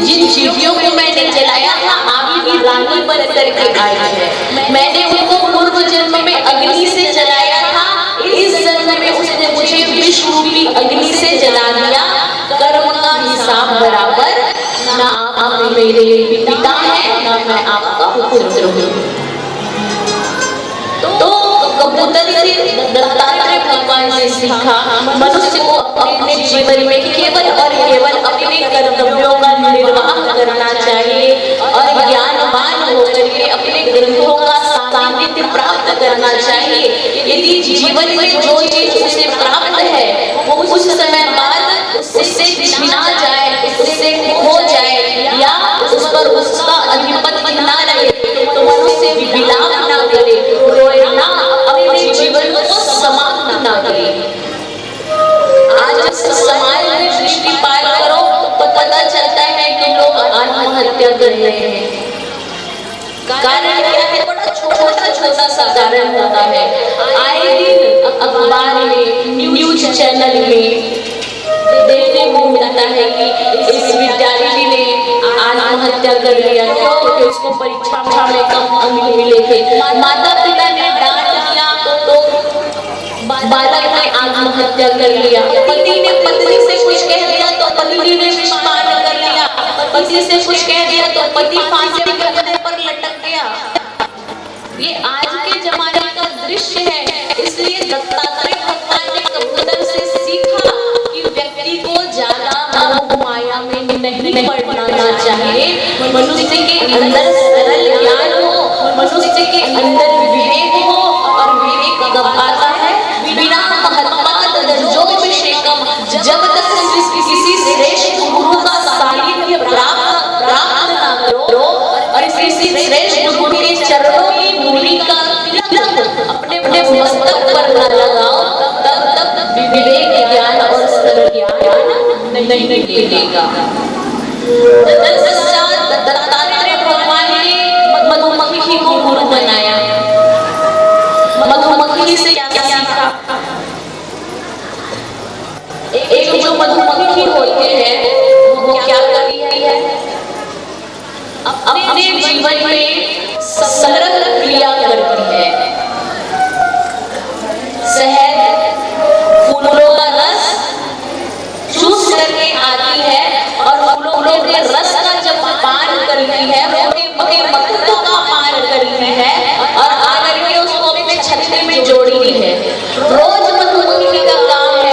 जिन चींटियों को मैंने जलाया था आपकी रानी बन करके आई है। मैंने उनको पूर्व जन्म में अग्नि से जलाया था, इस जन्म में उसने मुझे विष रूपी अग्नि से जला दिया। कर्म का हिसाब बराबर, ना आप मेरे पिता हैं ना मैं आपका पुत्र हूँ। तो कबूतर से दत्तात्रेय भगवान ने सीखा मनुष्य को अपने जीवन में केवल और केवल अपने कर्तव्यों का निर्वाह करना चाहिए और ज्ञानवान होकर के अपने ग्रंथों का सानिध्य प्राप्त करना चाहिए। यदि जीवन में जो चीज उसे प्राप्त है वो कुछ समय बाद उससे उससे छिना जाए, उससे खो जाए या उस पर उसका अधिपत्य ना रहे तो मनुष्य विलाप ना करे, रोए ना, अपने जीवन को समाप्त ना करे। आज समाज में दृष्टिपात करो तो पता चलता है कि लोग आत्महत्या कर रहे हैं। कारण क्या है? बड़ा छोटा सा कारण होता है। आए दिन अखबार में, न्यूज चैनल में देखने को मिलता है कि इस विद्यार्थी ने आत्महत्या कर लिया क्योंकि उसको परीक्षा में कम अंक मिले थे। माता पिता ने डांट दिया तो बालक ने आत्महत्या कर लिया। पति ने पत्नी से कुछ कह दिया तो पत्नी ने विषपान कर लिया। पति से कुछ कह दिया तो पति फांसी के फंदे पर लटक गया। ये आज के जमाने का दृश्य है। इसलिए दत्तात्रेय भगवान ने कबूतर से सीखा कि व्यक्ति को ज्यादा मोह माया में नहीं पड़ना चाहिए। मनुष्य के अंदर सरल ज्ञान हो, मनुष्य के अंदर विवेक हो, और विवेक कब आता है? बिना महात्मा तदर्जोभिषेकम, जब तक किसी श्रेष्ठ गुरु का सानिध्य प्राप्त ना करो और किसी श्रेष्ठ गुरु के चरणों की धूलि का तिलक अपने मस्तक पर न लगाओ, तब विवेक ज्ञान और सरल ज्ञान नहीं मिलेगा। दत्तात्रेय भगवान ने मधुमक्खी को गुरु बनाया। मधुमक्खी से क्या सीखा? एक जो मधुमक्खी होती है वो क्या करती है? अपने जीवन में संग्रह क्रिया करती है। शहद, फूलों का रस चूस करके आती है और फूलों के रस का जब पान करती है, उनके मधु का पान करती है और आकर के उसको अपने छत्ते में जोड़ती है। रोज मधुमक्खी का काम है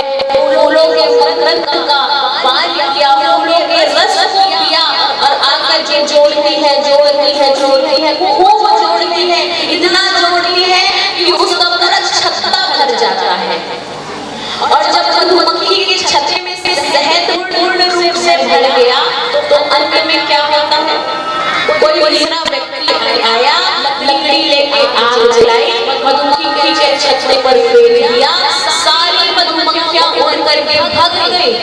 फूलों के मकरंद का पान किया, फूलों के रस को किया और आकर के जोड़ती है, खूब जोड़ती है, इतना जोड़ती है कि उसका पूरा छत्ता भर जाता है। और जब मधुमक्खी के छत्ते में से शहद पूर्ण रूप से भर गया तो अंत में क्या होता है? कोई तीसरा व्यक्ति आया, लकड़ी लेके आग जलाई, मधुमक्खी के छत्ते पर फेर दिया, सारी मधुमक्खियां उड़ करके भाग गई।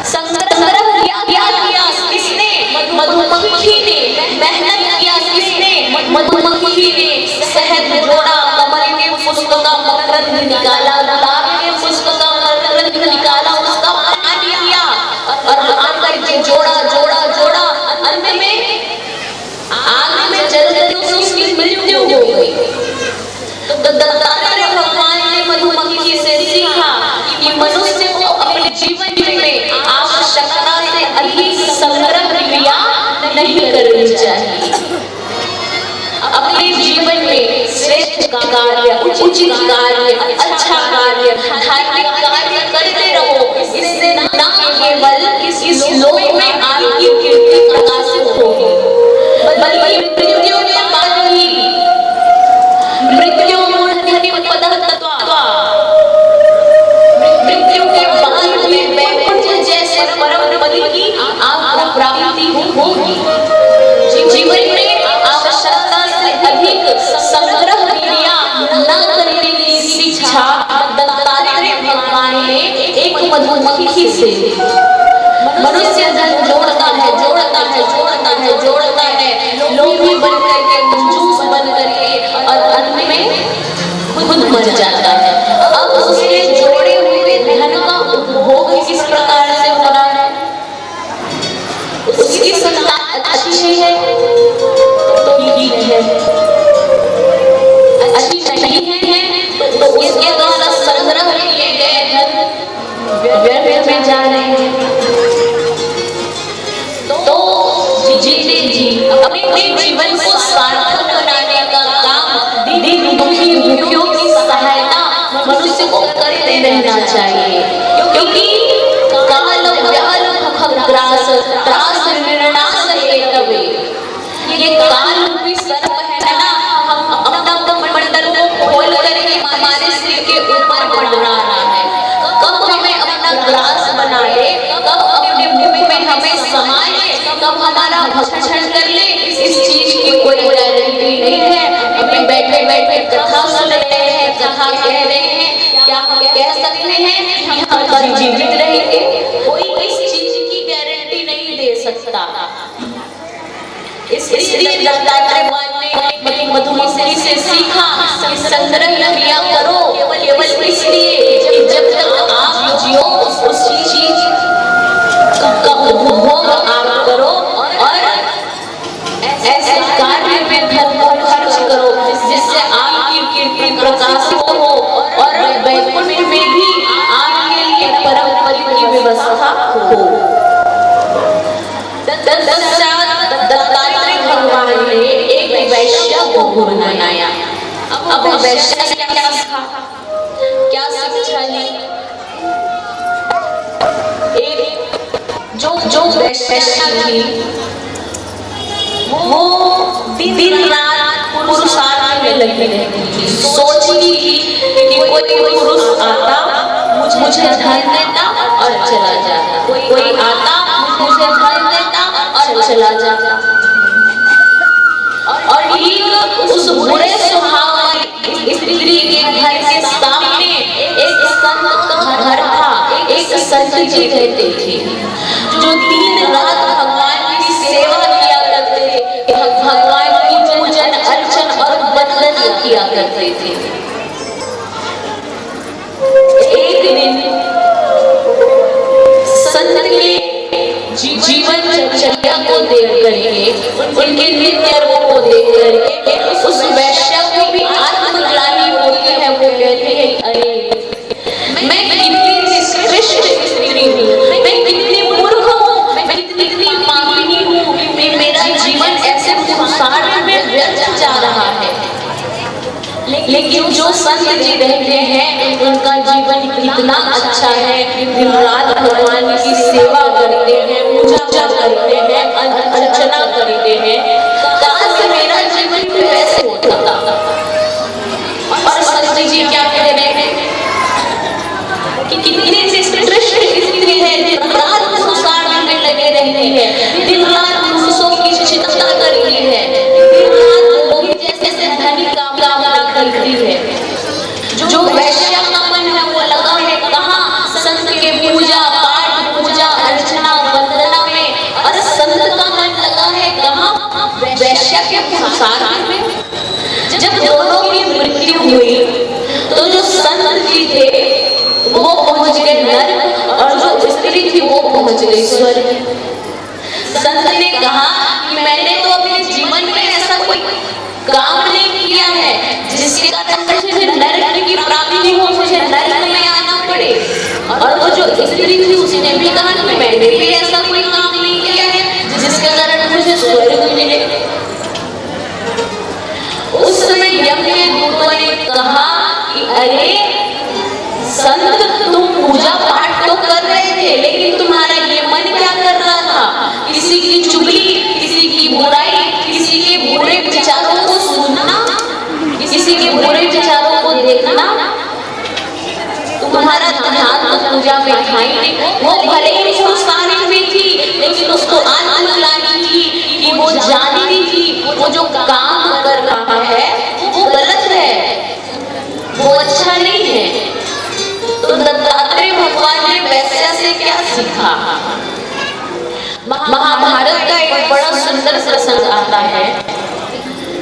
संग्रह किया किसने? मधुमक्खी ने। मेहनत किया किसने? मधुमक्खी ने। शहद जोड़ा, कमल के पुष्प का मकरंद निकाला, गुलाब के पुष्प का मकरंद निकाला, उसका पान किया और आकर के जोड़ा, अंत में आग में जल करके उसकी मृत्यु हो गई। तो दत्तात्रेय भगवान ने मधुमक्खी से सीखा कि मनुष्य को अपने जीवन में आवश्यकता से अधिक संग्रह क्रिया नहीं करनी चाहिए। अपने जीवन में श्रेष्ठ कार्य, उचित कार्य, अच्छा कार्य, धार्मिक कार्य करते रहो। इससे न केवल इस लोक में आपकी कीर्ति प्रकाशित होगी, बल्कि मृत्यु के बाद ही मृत्यु में वैकुंठ जैसे परम पद की आपको प्राप्ति होगी। जीवन में आवश्यकता से अधिक संग्रह क्रिया न करने की शिक्षा दत्तात्रेय भगवान ने एक मधुमक्खी से। मनुष्य जोड़ता है, लोभी बन करके, कंजूस बन करके और अंत में खुद मर जाता है। अब उसके जोड़े हुए धन का उपभोग किस प्रकार से हो रहा है? उसकी संतान अच्छी है तो ठीक है, अच्छी नहीं है तो उसके द्वारा संग्रह किए गए धन व्यर्थ में जा रहे हैं। तो जी अपने जीवन को सार्थक बनाने का काम दीन दुखी भूखियों की सहायता मनुष्य को करते रहना चाहिए, क्योंकि काल व्याल खग्रास त्रास निर्णास हेतवे, ये काल रूपी सर्प है ना, हम अपना मंडल को खोल करके हमारे सिर के ऊपर मंडरा रहा है। कब हमें अपना ग्रास बना ले, कब अपने मुख में हमें समाए कब हमारा भक्षण कर ले, इस चीज की कोई गारंटी नहीं है। अभी बैठे बैठे कथा सुन रहे हैं, कथा कह रहे हैं, क्या हम कह सकते हैं कि हम कल जीवित रहेंगे? कोई इस चीज की गारंटी नहीं दे सकता। इसलिए दत्तात्रेय भगवान ने मधुमक्खी से सीखा कि संग्रह किया करो केवल इसलिए कि जब तक आप जियो उस चीज का उपभोग आप करो और ऐसे कार्य पे धन को खर्च करो जिससे आपकी कीर्ति प्रकाशित हो और वैकुंठ में भी आपके लिए परम पद की व्यवस्था हो। दत्तात्रेय भगवान ने एक वैश्य को बनाया। अब वैश्य ने क्या सीखा, क्या शिक्षा ली? जो वैश्य थी वो दिन रात पुरुषार्थ में लगी रहती थी। सोचती थी कि कोई पुरुष आता मुझे धन देता और चला जाता, कोई आता मुझे धन देता और चला जाता। और ठीक उस बुरे स्वभाव वाली स्त्री के घर के सामने एक संत का घर था। एक संत जी रहते थे जो दिन रात भगवान की सेवा किया करते थे, भगवान की पूजन अर्चन और वंदना किया करते थे। एक दिन संत के जीवन चर्या को देख करके, उनके नित्य कर्मों को देख करके उस वैश्य को भी आत्मग्लानि होती है। वो कहती है, अरे मैं कितनी निकृष्ट स्त्री हूँ, मैं कितनी मूर्ख हूँ, मैं कितनी पापिनी हूँ, मेरा जीवन ऐसे पुरुषार्थ में व्यर्थ जा रहा है। लेकिन जो संत जी रहते हैं उनका जीवन कितना अच्छा है। दिन रात भगवान की सेवा करते हैं, पूजा करते हैं, अर्चना करते हैं। काश मेरा जीवन भी वैसे होता था। और संत जी क्या कह रहे हैं कि कितनी निकृष्ट स्त्री है, दिन रात पुरुषार्थ में लगे रहती है, दिन रात पुरुषों की चिंता करती है, दिन रात लोग जैसे धनी कामना करती है। जो वैश्य का मन है वो लगा है कहाँ? संत के पूजा पाठ, पूजा अर्चना वंदना में। और संत का मन लगा है कहाँ? वैश्य के पुरुषार्थ में। जब दोनों की मृत्यु हुई तो जो संत जी थे वो पहुंच गए नरक और जो स्त्री थी वो पहुंच गई स्वर्ग। संत ने कहा कि मैंने तो अपने जीवन में ऐसा कोई काम नहीं किया है जिसके कारण मुझे नरक की प्राप्ति हो, मुझे नरक में आना पड़े। और वो जो स्त्री थी उसने भी कहा कि मैंने भी ऐसा कोई काम नहीं किया है जिसके कारण मुझे स्वर्ग मिले। उस समय यज्ञ के दूतों ने कहा कि अरे संत, तुम पूजा पाठ तो कर रहे थे लेकिन तुम्हारा ये मन क्या कर रहा था? किसी की चुगली, किसी की बुराई, किसी के बुरे विचारों को सुनना, किसी के बुरे विचारों को देखना। तुम्हारा ध्यान तो पूजा में था ही नहीं। वो भले ही पुरुषार्थ में थी लेकिन उसको आत्मग्लानि थी कि वो जानती थी वो जो काम कर रहा है वो गलत है, वो अच्छा नहीं है। तो दत्तात्रेय भगवान ने वैश्य से क्या सीखा? महाभारत का एक बड़ा सुंदर प्रसंग आता है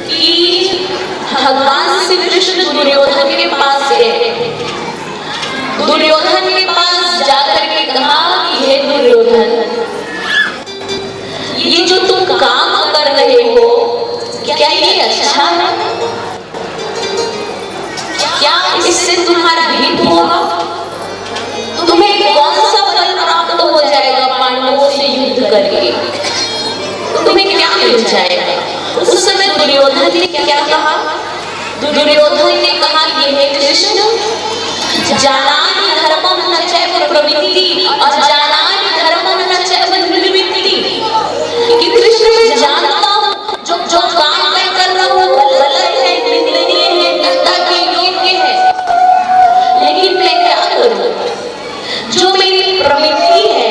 कि भगवान श्री कृष्ण दुर्योधन के पास गए। दुर्योधन के पास जाकर के कहा कि हे दुर्योधन, ये जो तुम काम कर रहे हो क्या ये अच्छा है? क्या इससे तुम्हारा हित होगा? तुम्हें कौन सा फल प्राप्त हो जाएगा पांडवों से युद्ध करके? तुम्हें क्या मिल जाएगा? उस समय दुर्योधन ने क्या कहा? दुर्योधन ने कहा कि हे कृष्ण, जानामि धर्मं न चैव प्रवृत्ति और जानामि धर्मं न चैव निर्वृत्ति। कि कृष्ण मैं जानता हूँ जो काम मैं कर रहा हूँ वो गलत है, निंदनीय है, निंदा के योग्य है, लेकिन मैं क्या करूँ? जो मेरी प्रवृत्ति है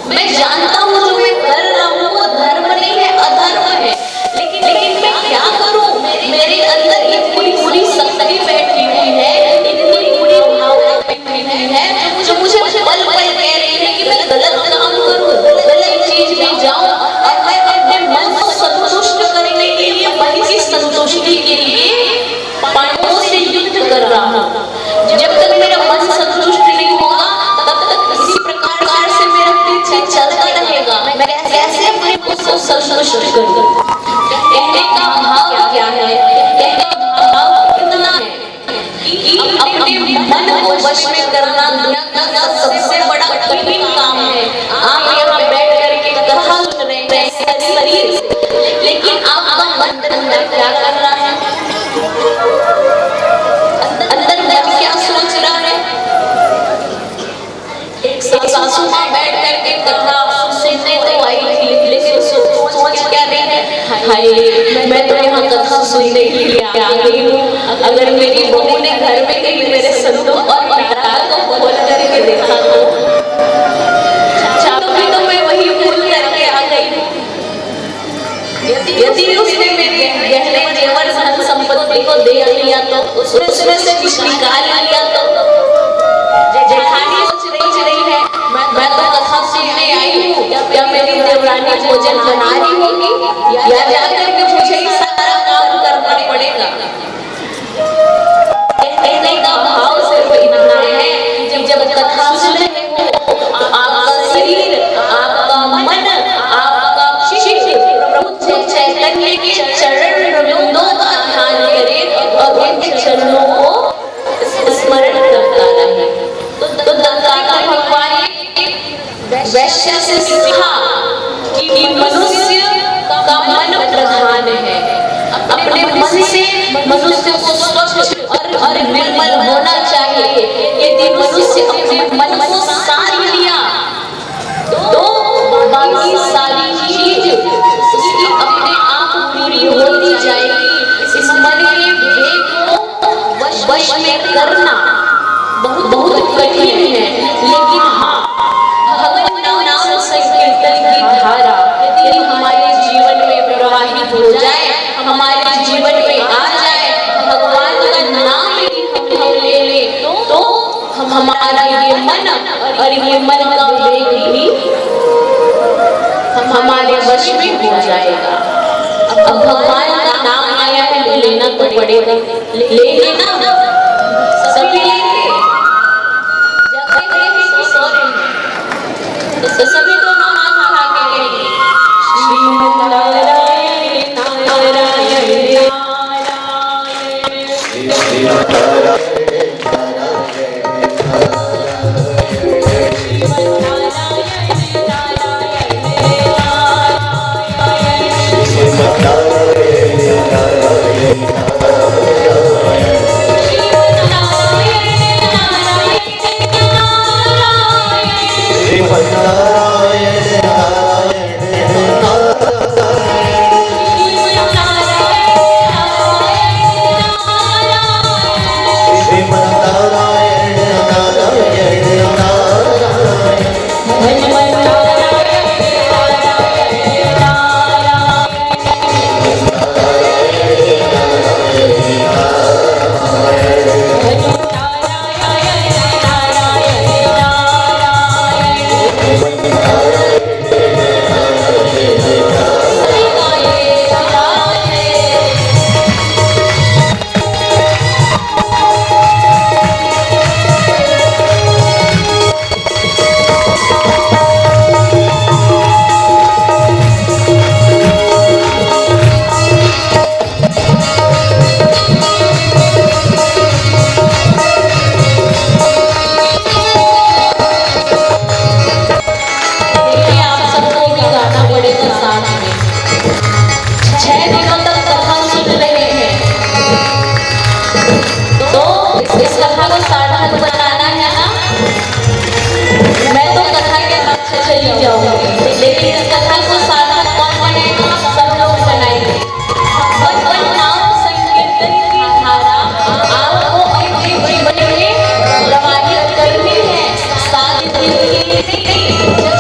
मैं जानता हूँ जो मैं कर रहा हूँ वो धर्म नहीं है, अधर्म है, लेकिन मैं क्या करूँ? मेरे अंदर ये पूरी शक्ति बैठी हुई है, इतनी पूरी भावना बैठी हुई है जो मुझे पल पल कह रही है कि मैं गलत काम करूँ, गलत चीज में जाऊँ, और मैं अपने मन को संतुष्ट करने के लिए, मन की संतुष्टि के लिए पांडवों से युद्ध कर रहा हूँ। जब तक मेरा मन संतुष्ट नहीं होगा तब तक इसी प्रकार से मेरा पीछे चलता रहेगा। मैं कैसे अपने को संतुष्ट करूं? कहने का भाव क्या है? कहने का भाव इतना है कि अपने मन को वश में करना दुनिया का सबसे बड़ा कठिन काम है। आप यहाँ बैठ करके कथा सुन रहे हैं शरीर से, लेकिन आपका मन अंदर क्या कर रहा है? अंदर मन क्या सोच रहा है? एक सासू माँ बैठ करके कथा सुनने तो आई थी, लेकिन सोच क्या रही है? हाय, मैं तो यहाँ कथा सुनने के लिए आ गई हूँ, अगर मेरी बहू ने घर में कहीं मेरे संदूक और पिटारा को खोल करके देखा तो चाबी तो मैं वही भूल करके आ गई हूँ। यदि उसने मेरे गहने जेवर धन संपत्ति को दे लिया तो, उसमें से कुछ निकाल लिया तो, जेठानी सोच रही है मैं तो कथा सुनने आई हूँ, क्या मेरी देवरानी भोजन बना रही होगी या जाकर के मुझे ही सारा काम करना पड़ेगा? कहने का भाव सिर्फ इतना है कि जब कथा सुन रहे हो आपका शरीर, आपका मन, आपका चित्त प्रभु चैतन्य के चरण रविंदों का ध्यान करे और उनके चरणों को स्मरण करता रहे। तो दत्तात्रेय भगवान वैश्य से सीखा कि मनुष्य का मन प्रधान है। अपने मन से मनुष्य को स्वच्छ और निर्मल होना चाहिए। यदि मनुष्य अपने मन को साध लिया तो बाकी सारी चीज उसकी अपने आप पूरी होती जाएगी। इस मन के वेग को वश में करना बहुत कठिन है, लेकिन हाँ, भगवान नाम संकीर्तन की धारा यदि हमारे जीवन में प्रवाहित हो जाए, हमारे जीवन में आ जाए, भगवान का नाम यदि हम ले ले तो हमारा ये मन और ये मन का वेग भी हमारे वश में हो जाएगा। अब भगवान का नाम आया है तो लेना तो पड़ेगा, लेंगे ना, सभी लेंगे, तो सभी तो हम हाथ उठा के कहेंगे श्रीमन्नारायण नारायण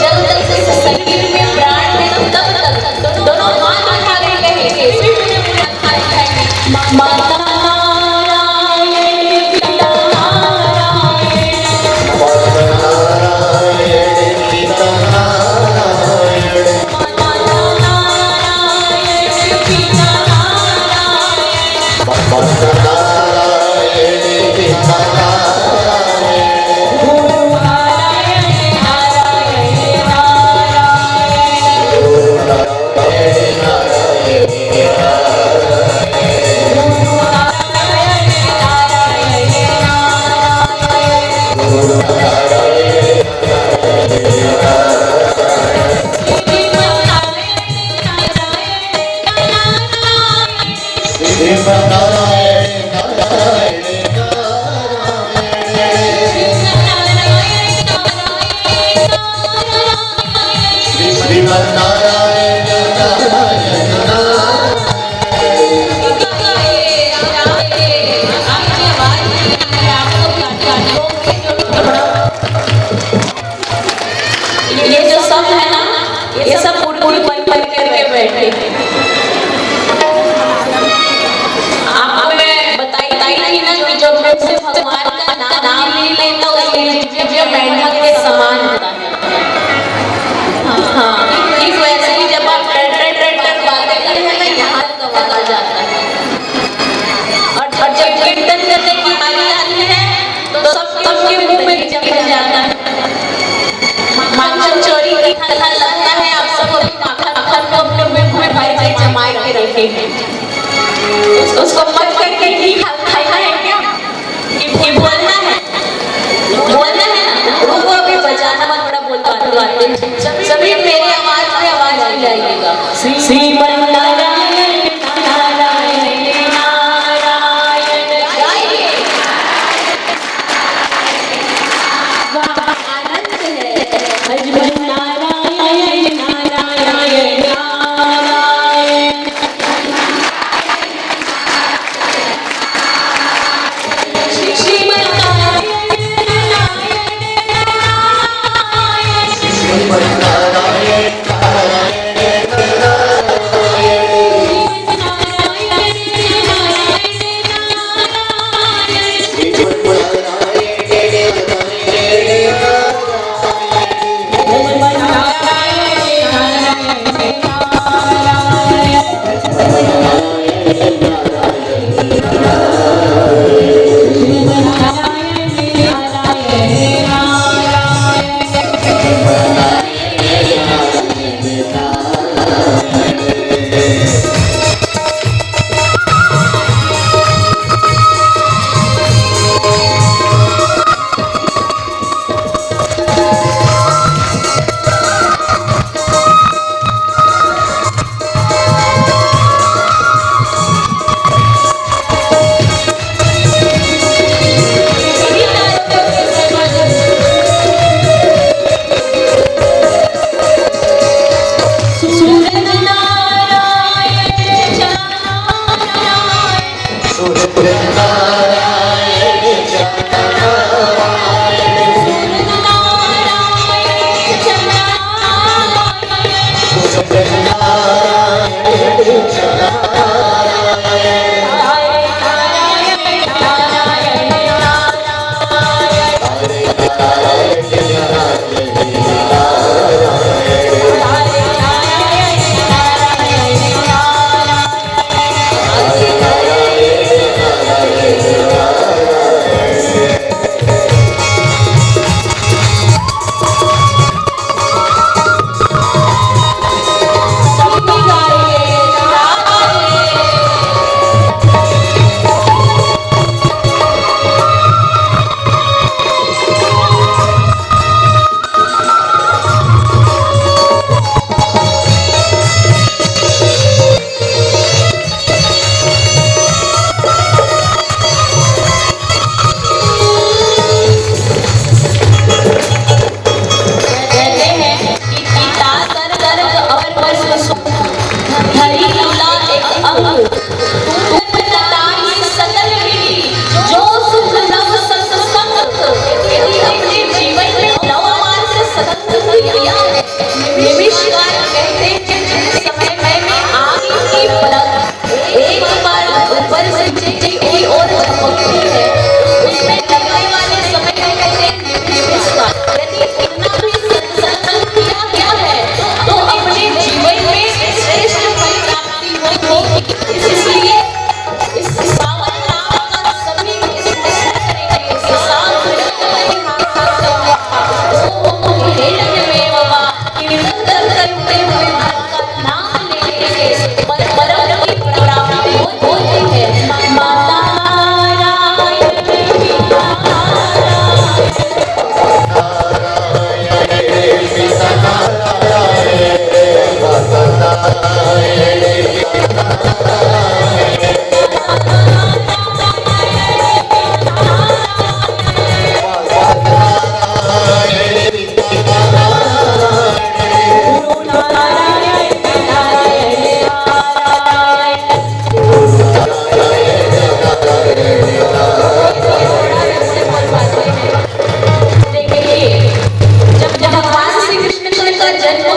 जल्द से ये जो सब है ना, ये सब पूरी बन करके बैठे। आपको मैं बताई थी ना कि जो से भगवान का नाम ले लेता वो मेंढक के समान होता है। हाँ, इस वजह से जब आप बातें करते हैं ना, यहाँ तक आ जाता है। और जब कीर्तन करने की बारी आती है तो सबके मुंह में जम जाता है। माखन चोरी की तरह लगता है। आप सब अपनी माखन को अपने मुंह में भर के जमा के रखे हैं। उसको मत करके ही खाना है क्या? कि बोलना है ना। रुको, अभी बजाना मत, बड़ा बोलते हैं। सभी मेरे आवाज में आवाज आ जाइएगा। श्रीमन नारायण नारायण नारायण, गाइए। आनंद है। भजन नारायण नारायण नारायण, श्रीमन नारायण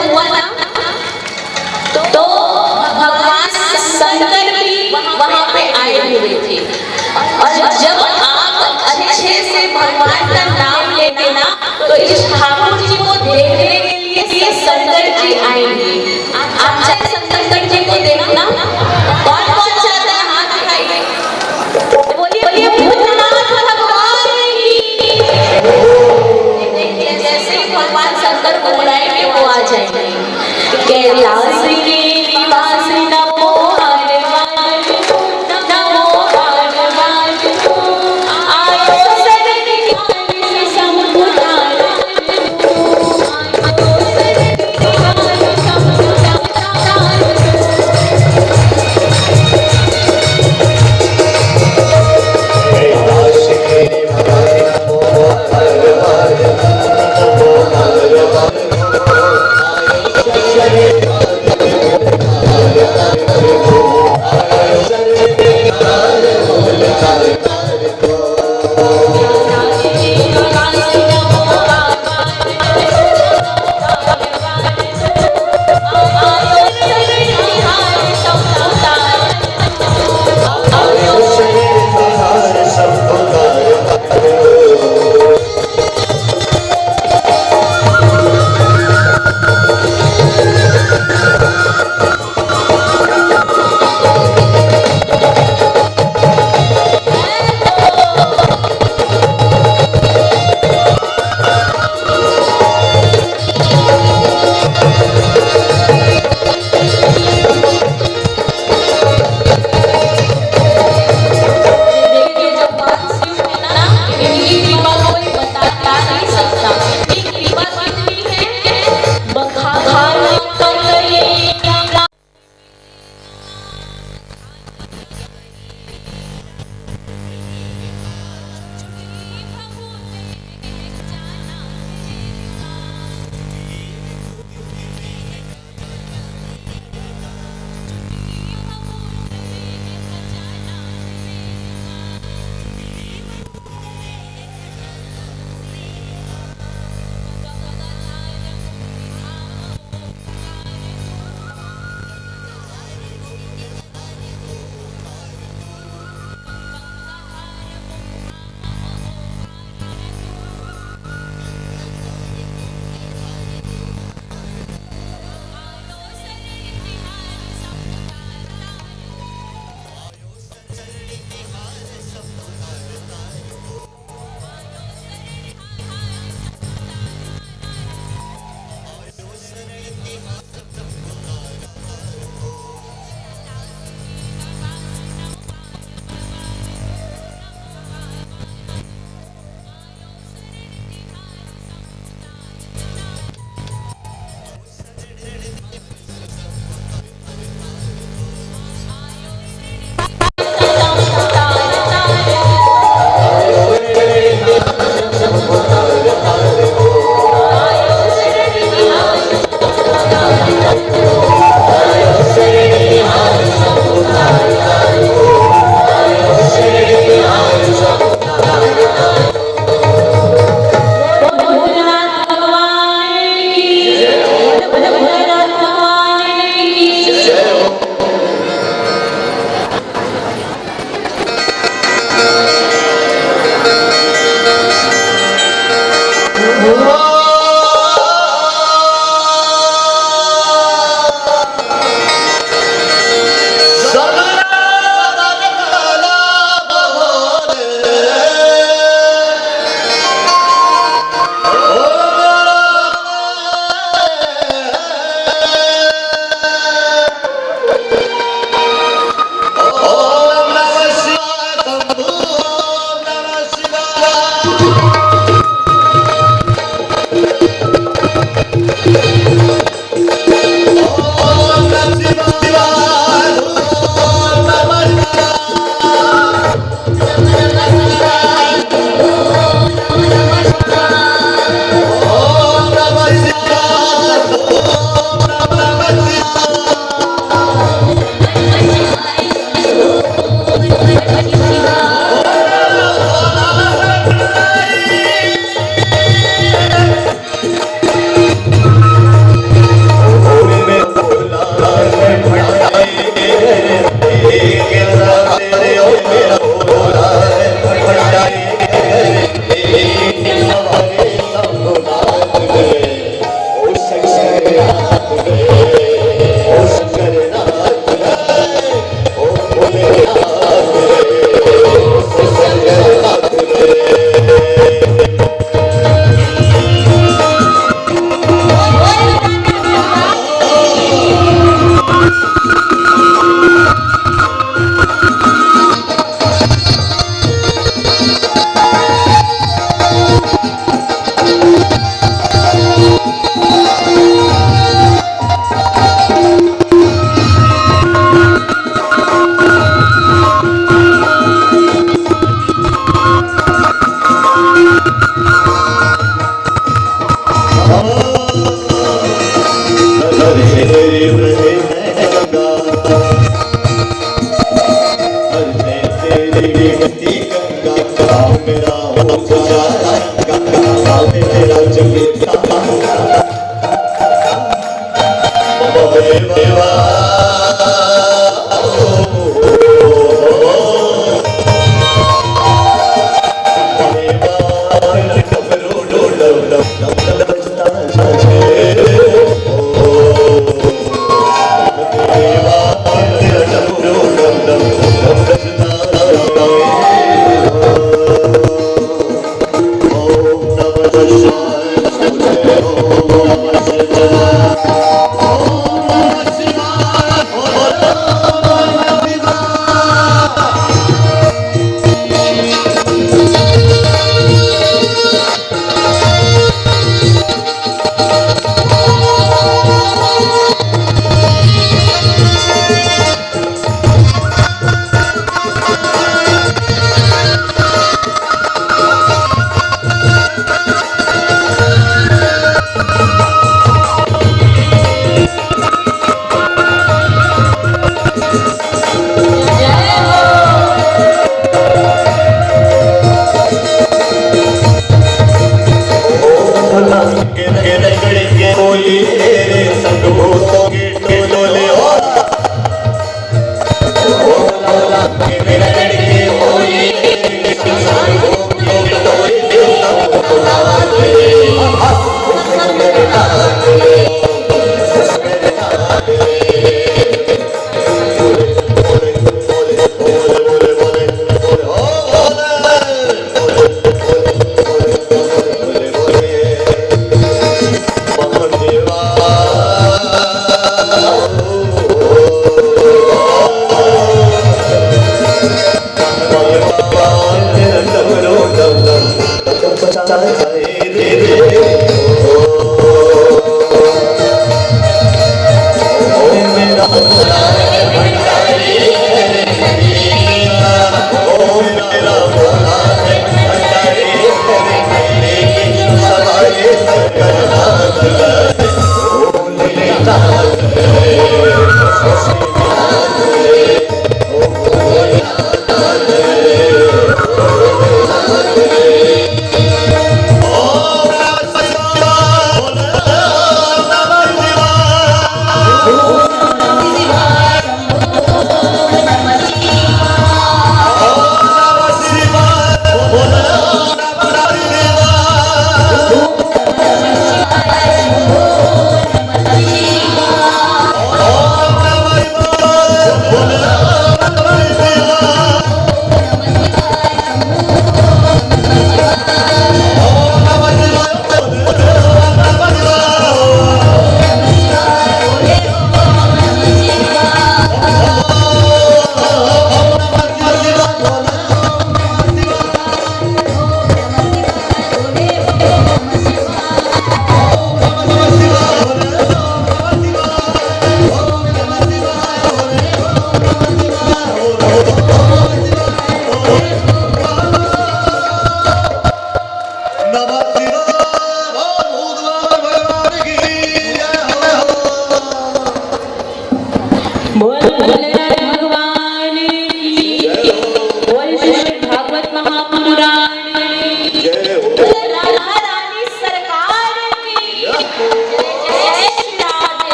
हुआ ना, तो भगवान शंकर भी वहां पे आए हुए थे। और जब आप अच्छे से भगवान का नाम लेते ना, तो इस ठाकुर जी को देखने के लिए शंकर जी आएंगे। आप चाहे शंकर जी को देखना, कौन कौन चाहता है हाथ उठाइए, बोलिए भूतनाथ भगवान की। देखिए जैसे ही भगवान शंकर को बुलाएंगे वो आ जाएंगे। कैलाश के निवासी नमो हर वार, नमो हर वार, आयो शरण ज्ञान समुदाय, आयो शरण ज्ञान समुदाय। कैलाश के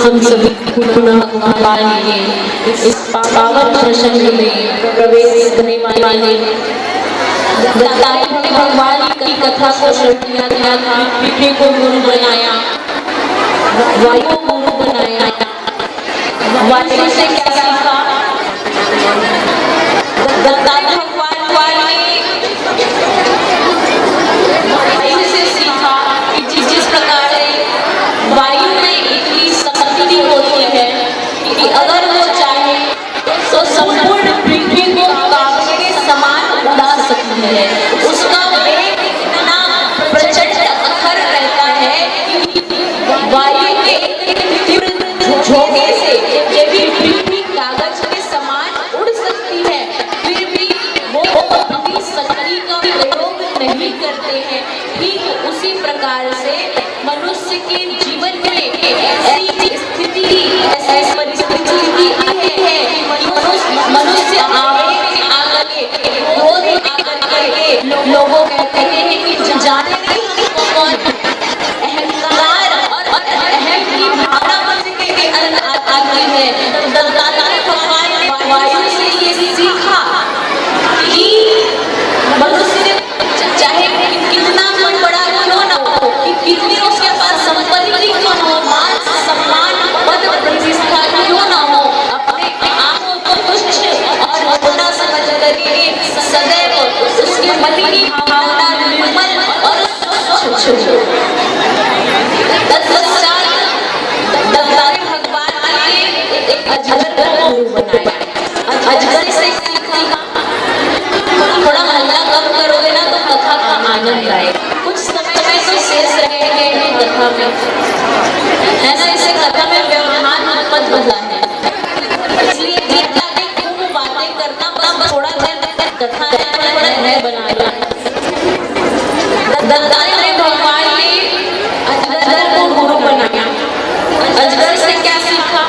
हम सभी पुनः भगवान के इस पावन प्रसंग में प्रवेश करने वाले दत्तात्रेय भगवान की कथा को श्रवण किया गया था। पृथ्वी को गुरु बनाया, वायु को गुरु बनाया। वायु से क्या सीखा? दत्तात्रेय भगवान ने वायु से सीखा कि जिस प्रकार से वायु में इतनी शक्ति होती है कि अगर वो चाहे तो संपूर्ण पृथ्वी को कागज के समान उड़ा सकती है। उसका वेग इतना प्रचंड अखर रहता है कि वायु के तीव्र झोंके से ये भी पृथ्वी कागज के समान उड़ सकती है, फिर भी वो अपनी शक्ति का प्रयोग नहीं करते हैं। ठीक उसी प्रकार से मनुष्य के जीवन में ऐसी स्थिति, ऐसी परिस्थिति आई है कि मनुष्य आवेग में आकर के, क्रोध में आकर के लोगों कहते हैं कि जाने नहीं कौन अहंकार और अहम की भावना मनुष्य के अंदर आती है। दत्तात्रेय भगवान ने वायु से ये सीखा कि मनुष्य चाहे कितना मन बड़ा क्यों ना हो, कितनी उसके पास संपत्ति क्यों ना हो, मान सम्मान पद प्रतिष्ठा क्यों ना हो, अपने आप को तुच्छ और छोटा समझ करके सदैव उसके मन की भावना निर्मल और स्वच्छ हो। तत्पश्चात दत्तात्रेय भगवान ने एक अजगर को गुरु बनाया। अजगर से सीखा, थोड़ा हल्ला कम करोगे ना तो कथा का आनंद आए। कुछ समय तो शेष रहेंगे कथा में, है ना। इसे कथा में व्यवहार मत बदला है, इसलिए खूब बातें करना, बस थोड़ा देर कथा है बना लो। दत्तात्रेय भगवान ने अजगर को गुरु बनाया। अजगर से क्या सीखा?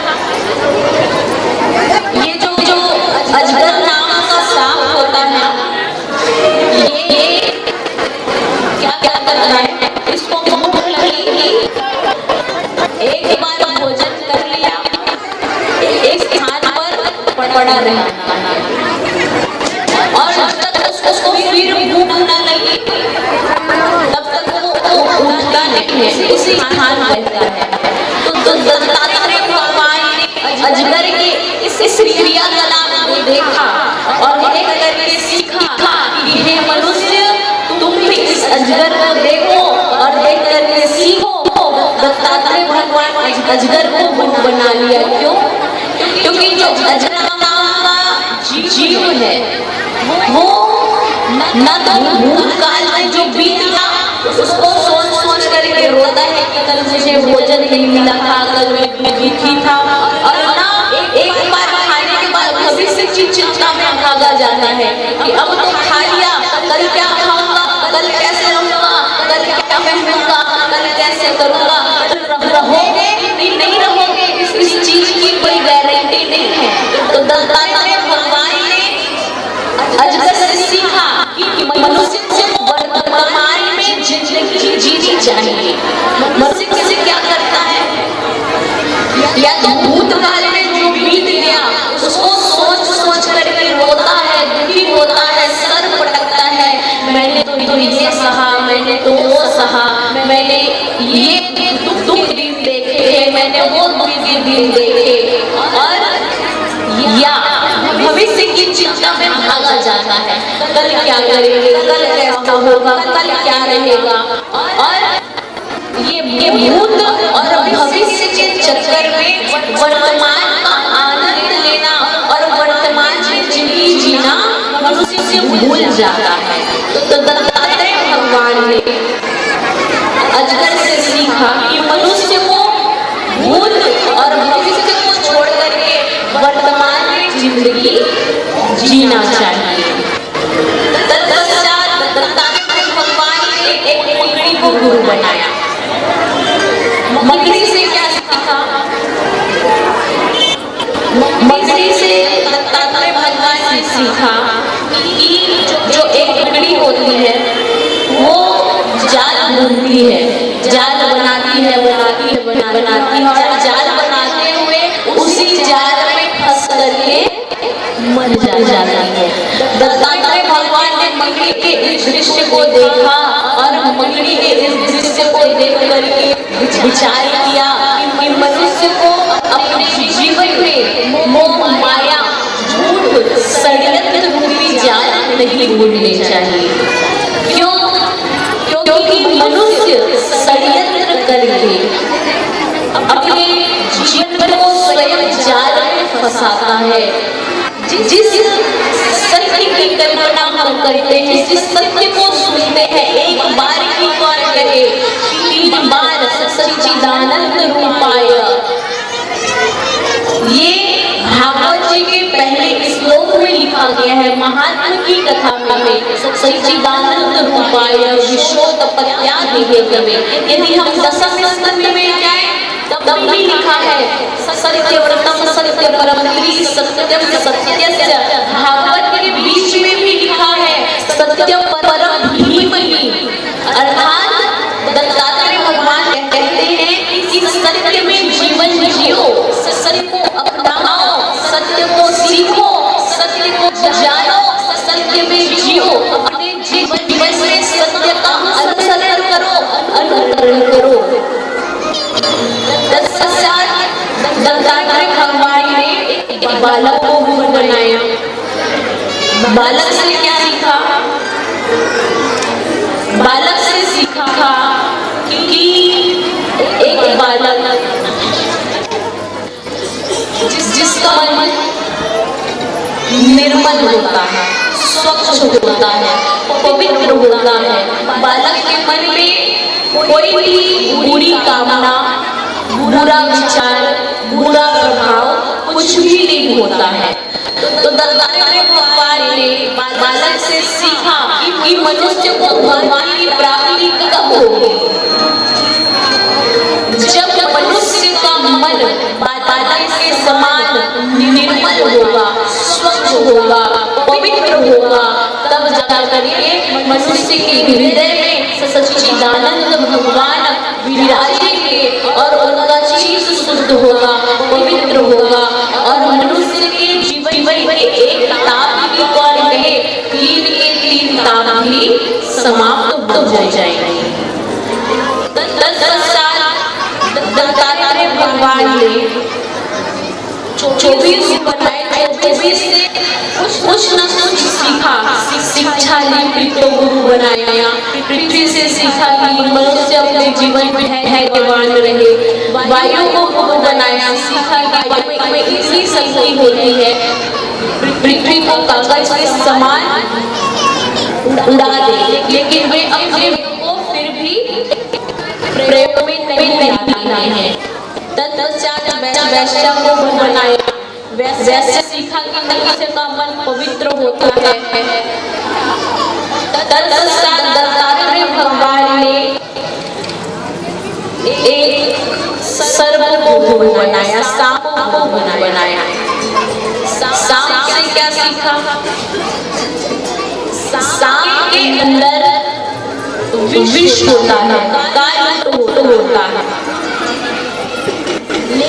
ये जो अजगर नाम का सांप होता है, ये क्या करता है? इसको भूख लगी, एक बार भोजन कर लिया, एक स्थान पर पड़ा रहा और जब तक उसको फिर भूख न लगी तब तक वो उठता नहीं है, उसी स्थान पर रहता है। तो दत्तात्रेय भगवान ने अजगर के इस क्रियाकलाप को देखा और देख करके सीखा कि हे मनुष्य, तुम भी इस अजगर को देखो और देख करके सीखो। दत्तात्रेय भगवान अजगर को गुरु बना लिया। क्यों? क्योंकि जो अजगर नाम का जीव है वो न तो भूतकाल में जो बीत गया उसको सोच करके रोता है कि कल मुझे भोजन नहीं मिला था, कल मैं दुखी था, और ना एक बार खाने के बाद भविष्य की चिंता में भागा जाता है कि अब तो खा लिया, कल क्या खाऊंगा, कल कैसे रहूंगा, कल क्या पहनूंगा, कल कैसे करूंगा। रहोगे नहीं रहोगे इस चीज की कोई गारंटी नहीं है। तो दत्तात्रेय भगवान ने अजगर से सीखा कि मनुष्य को वर्तमान में जिंदगी जीनी चाहिए। मनुष्य से क्या करता है? या तो भूतकाल में जो बीत गया उसको सोच करके रोता है, दुखी होता है, सर पटकता है, मैंने तो ये सहा, मैंने तो वो सहा, मैंने ये दुख दिन देखे, मैंने वो दुख के दिन देखे, और या भविष्य की चिंता में भागा जाता है। कल क्या करेंगे, कल कैसा होगा, कल क्या रहेगा। और ये भूत और भविष्य के चक्कर में वर्तमान का आनंद लेना और वर्तमान में जिंदगी जीना मनुष्य से भूल जाता है। तो दत्तात्रेय भगवान ने अजगर से सीखा कि मनुष्य को भूत और भविष्य को छोड़ करके वर्तमान में जिंदगी जीना चाहिए। तत्पश्चात दत्तात्रेय भगवान ने एक मकड़ी को गुरु बनाया। मकड़ी से क्या सीखा? मकड़ी से दत्तात्रेय भगवान ने सीखा कि जो एक मकड़ी होती है वो जाल बुनती है, जाल बनाती है और जाल बनाते हुए उसी जाल में फंस करके मर जाती है। दत्तात्रेय भगवान ने मंगली के इस दृश्य को देखा और मंगली के इस दृश्य को देख करके विचार किया कि मनुष्य को अपने जीवन में मोह माया झूठ षड्यंत्र रूपी जाल नहीं बुनने चाहिए। क्यों? क्योंकि मनुष्य षड्यंत्र करके अपने जीवन को स्वयं जाल में फंसाता है। जिस सत्य की कल्पना हम करते हैं, जिस सत्य को सुनते हैं, एक बार की कौन कहे, 3 बार सच्चिदानंद रूपाय, ये भागवत जी के पहले श्लोक में लिखा गया है। महात्मा की कथा में सच्चिदानंद रूपाय विश्वोत्पत्त्यादिहेतवे, यदि हम दशम स्कंद में जाए तब भी लिखा है सत्यव्रतम सत्य परम सत्यम सत्यस्य, भागवत के बीच में भी लिखा है सत्य परम धीमहि, अर्थात दत्तात्रेय भगवान कहते हैं कि सत्य में जीवन जियो, सत्य को अपनाओ, सत्य को सीखो, सत्य को जानो, सत्य में जियो, अपने जीवन में सत्य का अनुसरण करो, अनुकरण करो। दत्तात्रेय भगवान ने एक बालक को गुरु बनाया। बालक से क्या सीखा? बालक से सीखा कि एक बालक जिसका मन निर्मल होता है, स्वच्छ होता है, पवित्र होता है, बालक के मन में कोई भी बुरी कामना, बुरा विचार, बुरा प्रभाव कुछ भी नहीं होता है। तो दत्तात्रेय भगवान ने बालक से सीखा कि मनुष्य को भगवान की प्राप्ति कब होगी? जब मनुष्य का मन बालक के समान निर्मल होगा, स्वच्छ होगा, पवित्र होगा, तब जाकर के मनुष्य के हृदय में सच्चिदानंद भगवान विराजेंगे और उनका शीश शुद्ध होगा, पवित्र होगा और मनुष्य के जीवन में एक ताप की कौन कहे, 3 के 3 ताप भी समाप्त हो जाएंगे। दत्तात्रेय भगवान ने 24 बनाए, 24 से कुछ न कुछ सीखा, शिक्षा ली, तो गुरु बनाया। पृथ्वी से सीखा कि मनुष्य अपने जीवन में धैर्यवान रहे। वायु को गुरु बनाया, सीखा कि वायु में इतनी शक्ति होती है पृथ्वी को कागज के समान उड़ा दे, लेकिन वे अपने को फिर भी प्रयोग में नहीं लाते हैं। तत्पश्चात वैश्य को बनाया। वैश्य सीखा कि मनुष्य का मन पवित्र होता है। तत्पश्चात दत्तात्रेय भगवान ने एक सर्प को बनाया, सांप को बनाया। सांप से क्या सीखा? सांप के अंदर विष होता है, काल होता है,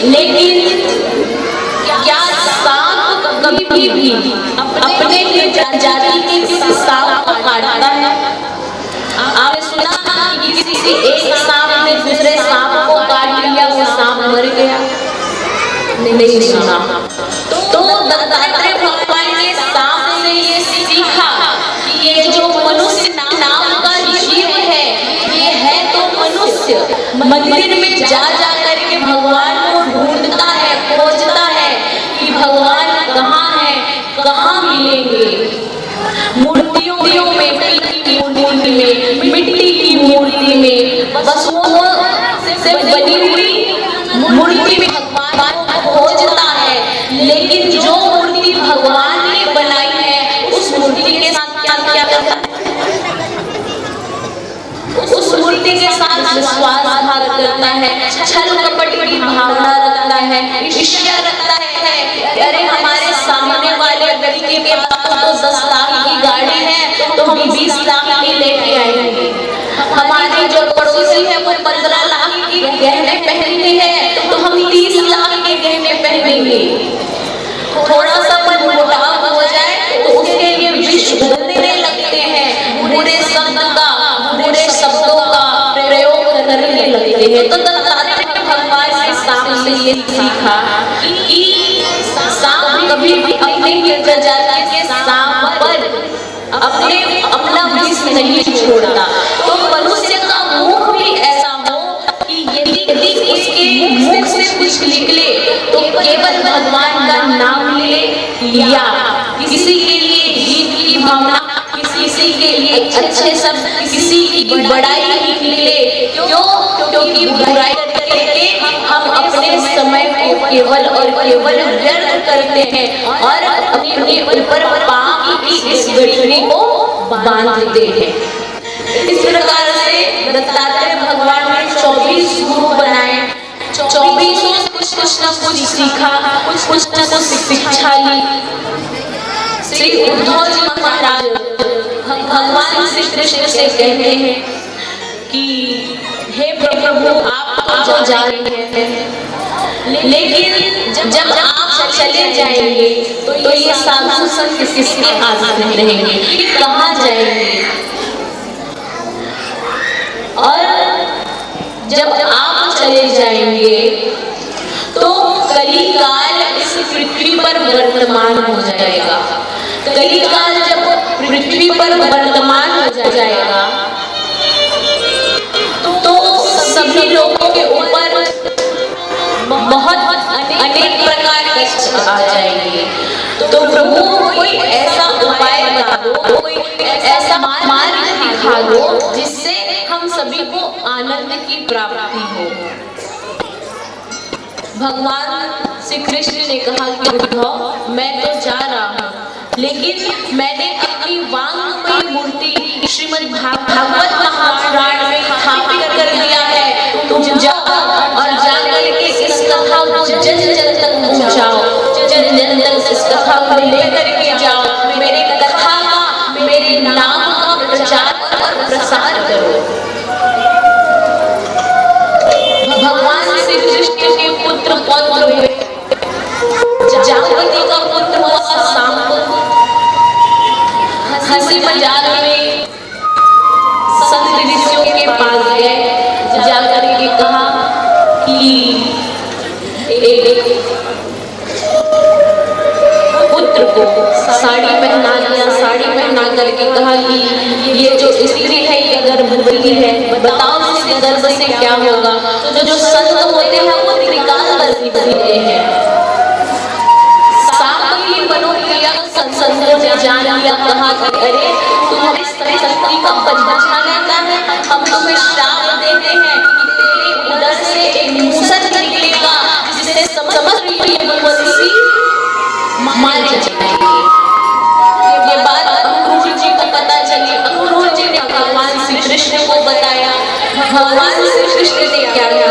लेकिन क्या सांप कभी भी अपने जाति के सांप को काटता है? आपने सुना कि किसी एक सांप ने दूसरे सांप को काट लिया, वो सांप मर गया? नहीं सुना। तो दत्तात्रेय भगवान ने सांप से ये सीखा कि ये जो मनुष्य नाम का जीव है, ये है तो मनुष्य मंदिर में जा करके भगवान को ढूंढता है, खोजता है कि भगवान कहाँ है, कहाँ मिलेंगे। मूर्तियों में, मिट्टी की मूर्ति में, बस वो से बनी हुई मूर्ति में भगवान को खोजता है, लेकिन जो मूर्ति भगवान ने बनाई है उस मूर्ति के साथ क्या करता है? उस मूर्ति के साथ विश्वासघात करता है, छल कपट की भावना रखता है, ईर्ष्या रखता है। अरे हमारे सामने वाले व्यक्ति के पास तो 10 लाख की गाड़ी है, तो हम 20 लाख की लेके आएंगे। हमारी जो पड़ोसी है वो 15 लाख की गहने पहनती है, तो हम 30 लाख के गहने पहनेंगे। थोड़ा सा मन मुटाव हो जाए तो उसके लिए विष बोलने लगते हैं। करते हैं। तो दत्तात्रेय भगवान ने सांप से ये सीखा कि सांप कभी भी अपने प्रजाति के सांप पर अपना विष नहीं छोड़ता। तो मनुष्य का मुख भी ऐसा हो कि यदि उसके मुख से कुछ निकले तो केवल भगवान का नाम ले, या किसी के लिए हित की भावना, किसी के लिए अच्छे शब्द, किसी की बड़ाई निकले। क्योंकि बुराई करके हम अपने समय को केवल और केवल व्यर्थ करते हैं और अपने ऊपर पाप की इस गठरी को बांधते हैं। इस प्रकार से दत्तात्रेय भगवान ने 24 गुरु बनाए, 24 कुछ न कुछ सीखा, कुछ न कुछ शिक्षा ली। श्री उद्धव जी महाराज भगवान श्री कृष्ण से कहते हैं कि हे प्रभु, आप तो जा रहे हैं, लेकिन जब आप चले जाएंगे तो ये साधु संत किसके आश्रय में रहेंगे, कहाँ जाएंगे? और जब आप चले जाएंगे तो कलिकाल इस पृथ्वी पर वर्तमान हो जाएगा। कलिकाल जब पृथ्वी पर वर्तमान हो जाएगा तो सभी लोगों के ऊपर बहुत अनेक प्रकार के कष्ट आ जाएंगे। तो प्रभु कोई ऐसा उपाय बता दो, कोई ऐसा मार्ग दिखा दो जिससे हम सभी को आनंद की प्राप्ति हो। भगवान श्री कृष्ण ने कहा कि उद्धव, मैं तो जा रहा हूँ, लेकिन मैंने अपनी वांगमयी मूर्ति श्रीमद् भागवत महापुराण में स्थापित कर दिया है। तुम जाओ और जाकर के इस कथा को जन जन तक पहुंचाओ, जन जन तक इस कथा को लेकर के जाओ, मेरे कथा का, मेरे नाम का प्रचार और प्रसार करो। भगवान श्री कृष्ण के पुत्र पौत्र हुए, जागृति का पुत्र हुआ सांप। हंसी मजाक में संत ऋषियों के पास गए, जाकर के कहा कि एक पुत्र को साड़ी पहना दिया, साड़ी पहना करके कहा कि ये जो स्त्री है ये गर्भवती है, बताओ इसके गर्भ से क्या होगा। तो जो संत होते हैं वो त्रिकालदर्शी होते हैं। सांप की मनोक्रिया संतों ने जान लिया, कहा कि अरे तुम्हारी शक्ति का परीक्षा लेता है, हम तुम्हें श्राप देते हैं कि तेरे उदर से एक मूसर निकलेगा जिससे समस्त यदुवंशी मारे जाएंगे। ये बात अक्रूर जी को पता चली। अक्रूर जी ने भगवान श्री कृष्ण को बताया। भगवान श्री कृष्ण ने क्या किया,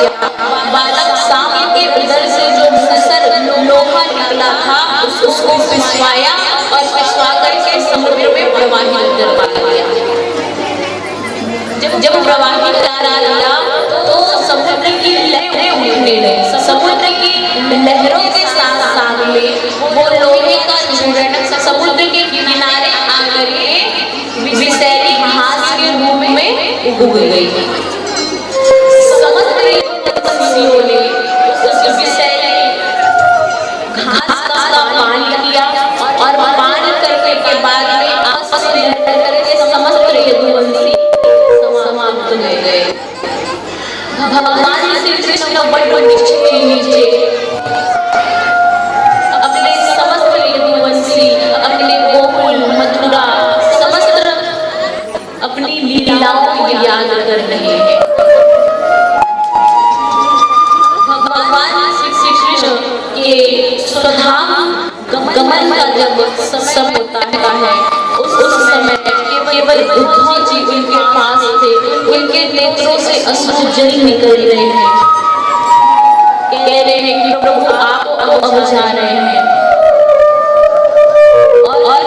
बालक सांप के उदर से जो मूसर लोहा निकला था उसको पिसवाया और पिसवा करके समुद्र में प्रवाहित करवा दिया। जब प्रवाहित करा दिया तो समुद्र की लहरें उठने लगी। समुद्र की लहरों के साथ साथ में वो लोहे का चूर्ण समुद्र के किनारे आकर के विषैली घास के रूप में उग गई। समस्त पक्षियों ने उस विषैली घास का पान किया और पान करने के बाद में आपस में लड़ करके समस्त यदुवंशी समाप्त हो गए। भगवान श्री कृष्ण बड़े नीचे अपने समस्त यदुवंशी, अपने गोकुल मथुरा समस्त अपनी लीलाओं को याद कर रहे हैं। भगवान श्री कृष्ण के स्वधाम गमन का जब समय होता है उस समय केवल उद्धव जी उनके पास थे। उनके नेत्रों से अश्रु जल निकल रहे हैं, कह रहे हैं कि प्रभु आप अब जा रहे हैं और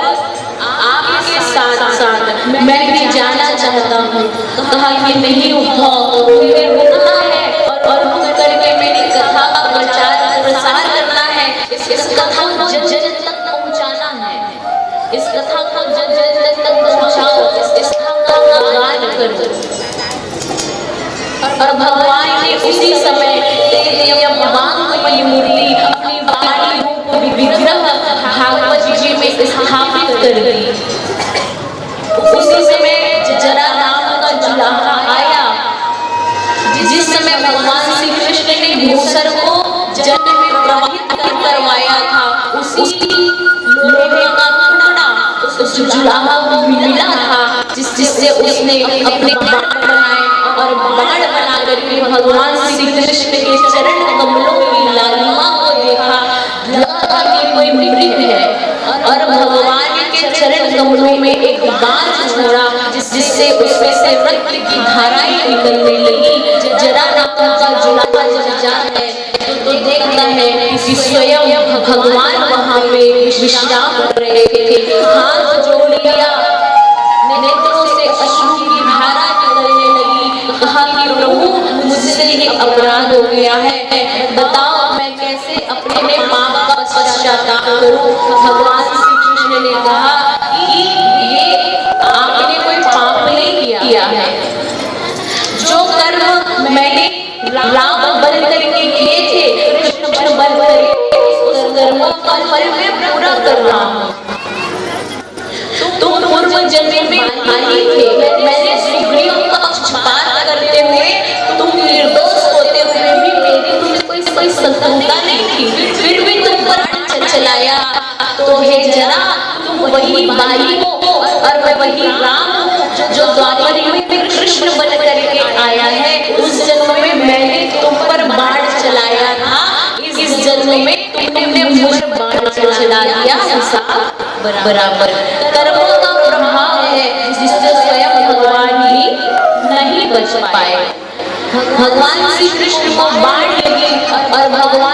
आपके साथ साथ मैं भी जाना चाहता हूँ। कहा कि नहीं उद्धव, तुम्हें रुकना है और रुक करके मेरी कथा का प्रचार प्रसार करना है। इस कथा को जन जन तक पहुँचाना है, इस कथा को जन जन तक पहुँचाओ, इस कथा का गान करो। और भगवान ने उसी समय तेज वांगमयी मूर्ति अपनी वाणी रूप विग्रह भागवत जी में स्थापित कर दी। उसी समय जरा नाम का जुलाहा आया। जिस समय भगवान श्री कृष्ण ने मूसर को जल में प्रवाहित करवाया था, उसी लोहे का टुकड़ा उस जुलाहा को मिला था, जिससे उसने अपने बाण बनाए और बाण बना करके भगवान श्री कृष्ण के चरण कमलों की लालिमा को देखा। लगा कि कोई मृग है और भगवान के चरण कमलों में एक बाण छोड़ा, जिससे उसमें से रक्त की धाराएं निकलने लगी। जरा नाम का जुलाहा जब जाता है तो देखता है कि स्वयं भगवान वहां पे विश्राम कर रहे थे। हाथ जोड़ लिया, नेत्रों से अश्रु की धारा निकलने लगी। कहा कि प्रभु मुझसे ये अपराध हो गया है, बताओ मैं कैसे अपने पाप का पश्चाताप करूं। भगवान श्री कृष्ण ने कहा कि ये आपने कोई पाप नहीं किया है। जो कर्म मैंने राम बन करके किए थे, कृष्ण बन करके उस कर्मों का फल मैं पूरा कर रहा हूँ। तुम पूर्व जन्म में भाई थे, मैंने सुग्रीव का पक्षपात करते हुए तुम निर्दोष होते हुए भी मेरी तुम्हें कोई शत्रुता नहीं थी, फिर भी तुम पर चलाया। तो हे जरा तुम वही बाली हो और मैं वही राम हूँ जो द्वापर में कृष्ण बन करके आया है। उस जन्म में मैंने तुम पर बाण चलाया था, इस जन्म में तुमने मुझ पर बाण चला दिया। बराबर कर्मों का प्रभाव है जिससे स्वयं भगवान ही नहीं बच पाए। भगवान श्री कृष्ण को बाण लगी और भगवान